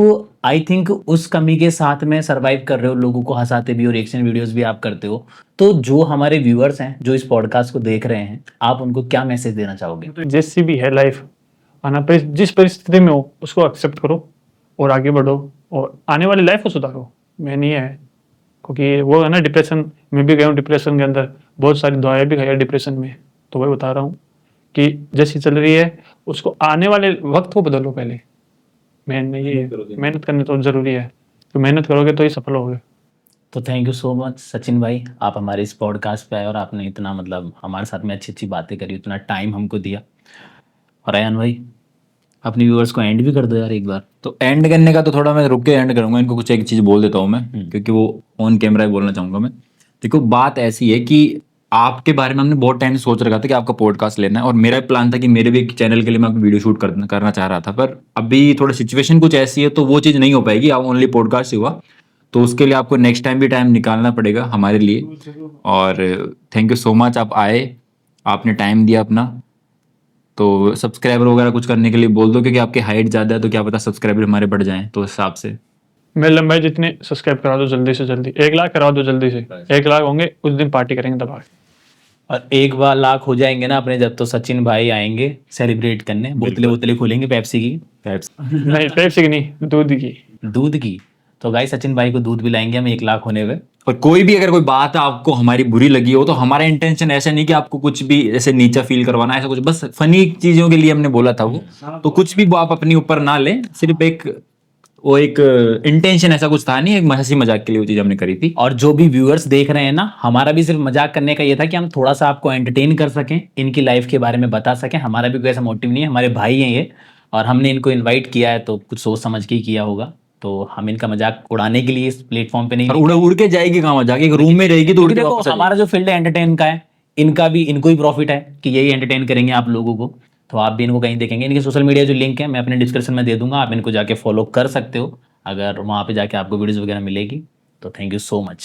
S4: आई थिंक उस कमी के साथ में सरवाइव कर रहे हो, लोगों को हंसाते भी हो, रिएक्शन वीडियोस भी आप करते हो। तो जो हमारे व्यूअर्स हैं जो इस पॉडकास्ट को देख रहे हैं, आप उनको क्या मैसेज देना चाहोगे?
S2: तो जैसी भी है लाइफ, आना जिस परिस्थिति में हो उसको एक्सेप्ट करो और आगे बढ़ो और आने वाली लाइफ को सुधारो। मैंने ये है, क्योंकि वो है ना डिप्रेशन में भी गया हूँ, डिप्रेशन के अंदर बहुत सारी दवाएं भी खाई डिप्रेशन में। तो वही बता रहा हूँ कि जैसी चल रही है उसको आने वाले वक्त को बदलो। पहले मेहनत करनी तो जरूरी है, तो मेहनत करोगे तो ही सफल होगे।
S4: तो thank you so much Sachin भाई, आप हमारे इस पॉडकास्ट पे आए और आपने इतना मतलब हमारे साथ में अच्छी अच्छी बातें करी, इतना टाइम हमको दिया। और अयान भाई, अपने व्यूअर्स को एंड भी कर दो यार एक बार।
S1: तो एंड करने का तो थोड़ा मैं रुक के एंड करूंगा, इनको कुछ एक चीज बोल देता हूँ मैं, क्योंकि वो ऑन कैमरा ही बोलना चाहूंगा मैं। देखो बात ऐसी है कि आपके बारे में हमने बहुत टाइम से सोच रखा था कि आपका पॉडकास्ट लेना है, और मेरा प्लान था कि मेरे भी एक चैनल के लिए मैं वीडियो शूट करना चाह रहा था, पर अभी थोड़ा सिचुएशन कुछ ऐसी है तो वो चीज़ नहीं हो पाएगी, आप ओनली पॉडकास्ट ही हुआ। तो उसके लिए आपको नेक्स्ट टाइम भी टाइम निकालना पड़ेगा हमारे लिए। और थैंक यू सो मच, आप आए, आपने टाइम दिया अपना। तो सब्सक्राइबर वगैरह कुछ करने के लिए बोल दो, क्योंकि आपकी हाइट ज़्यादा है तो क्या पता सब्सक्राइबर हमारे बढ़ जाएं, तो उस हिसाब से।
S2: मेरी लंबाई जितने सब्सक्राइब करा दो जल्दी से जल्दी, 1 लाख करा दो जल्दी से, 1 लाख होंगे उस दिन पार्टी करेंगे दबा के।
S4: और एक बार लाख हो जाएंगे ना अपने, जब तो सचिन भाई आएंगे सेलिब्रेट करने, बोतलें बोतलें खोलेंगे पेप्सी की।
S2: नहीं पेप्सी की नहीं, दूध की।
S4: दूध की। तो गाइस सचिन भाई को दूध पिलाएंगे हम 1 लाख होने पे।
S1: और कोई भी अगर कोई बात आपको हमारी बुरी लगी हो तो हमारा इंटेंशन ऐसा नहीं कि आपको कुछ भी ऐसे नीचा फील करवाना, ऐसा कुछ, बस फनी चीजों के लिए हमने बोला था वो। तो कुछ भी वो आप अपने ऊपर ना लें, सिर्फ एक इंटेंशन ऐसा कुछ था नहीं, एक हंसी मजाक के लिए वो चीज हमने करी थी।
S4: और जो भी व्यूअर्स देख रहे हैं ना, हमारा भी सिर्फ मजाक करने का ये था कि हम थोड़ा सा आपको एंटरटेन कर सकें, इनकी लाइफ के बारे में बता सकें। हमारा भी कोई ऐसा मोटिव नहीं है, हमारे भाई हैं ये, और हमने इनको इनवाइट किया है तो कुछ सोच समझ के ही किया होगा। तो हम इनका मजाक उड़ाने के लिए इस प्लेटफॉर्म पे नहीं।
S1: और उड़ के जाएगी कहाँ, जाके एक रूम में रहेगी तो उड़
S4: क्योंकि
S1: के
S4: देखो
S1: वापस आ
S4: हमारा जो फील्ड है एंटरटेन का है, इनका भी, इनको ही प्रॉफिट है कि यही एंटरटेन करेंगे आप लोगों को। तो आप भी इनको कहीं देखेंगे, इनके सोशल मीडिया जो लिंक है मैं अपने डिस्क्रिप्शन में दे दूंगा, आप इनको जाके फॉलो कर सकते हो, अगर वहाँ पे जाके आपको वीडियोस वगैरह मिलेगी। तो थैंक यू सो मच।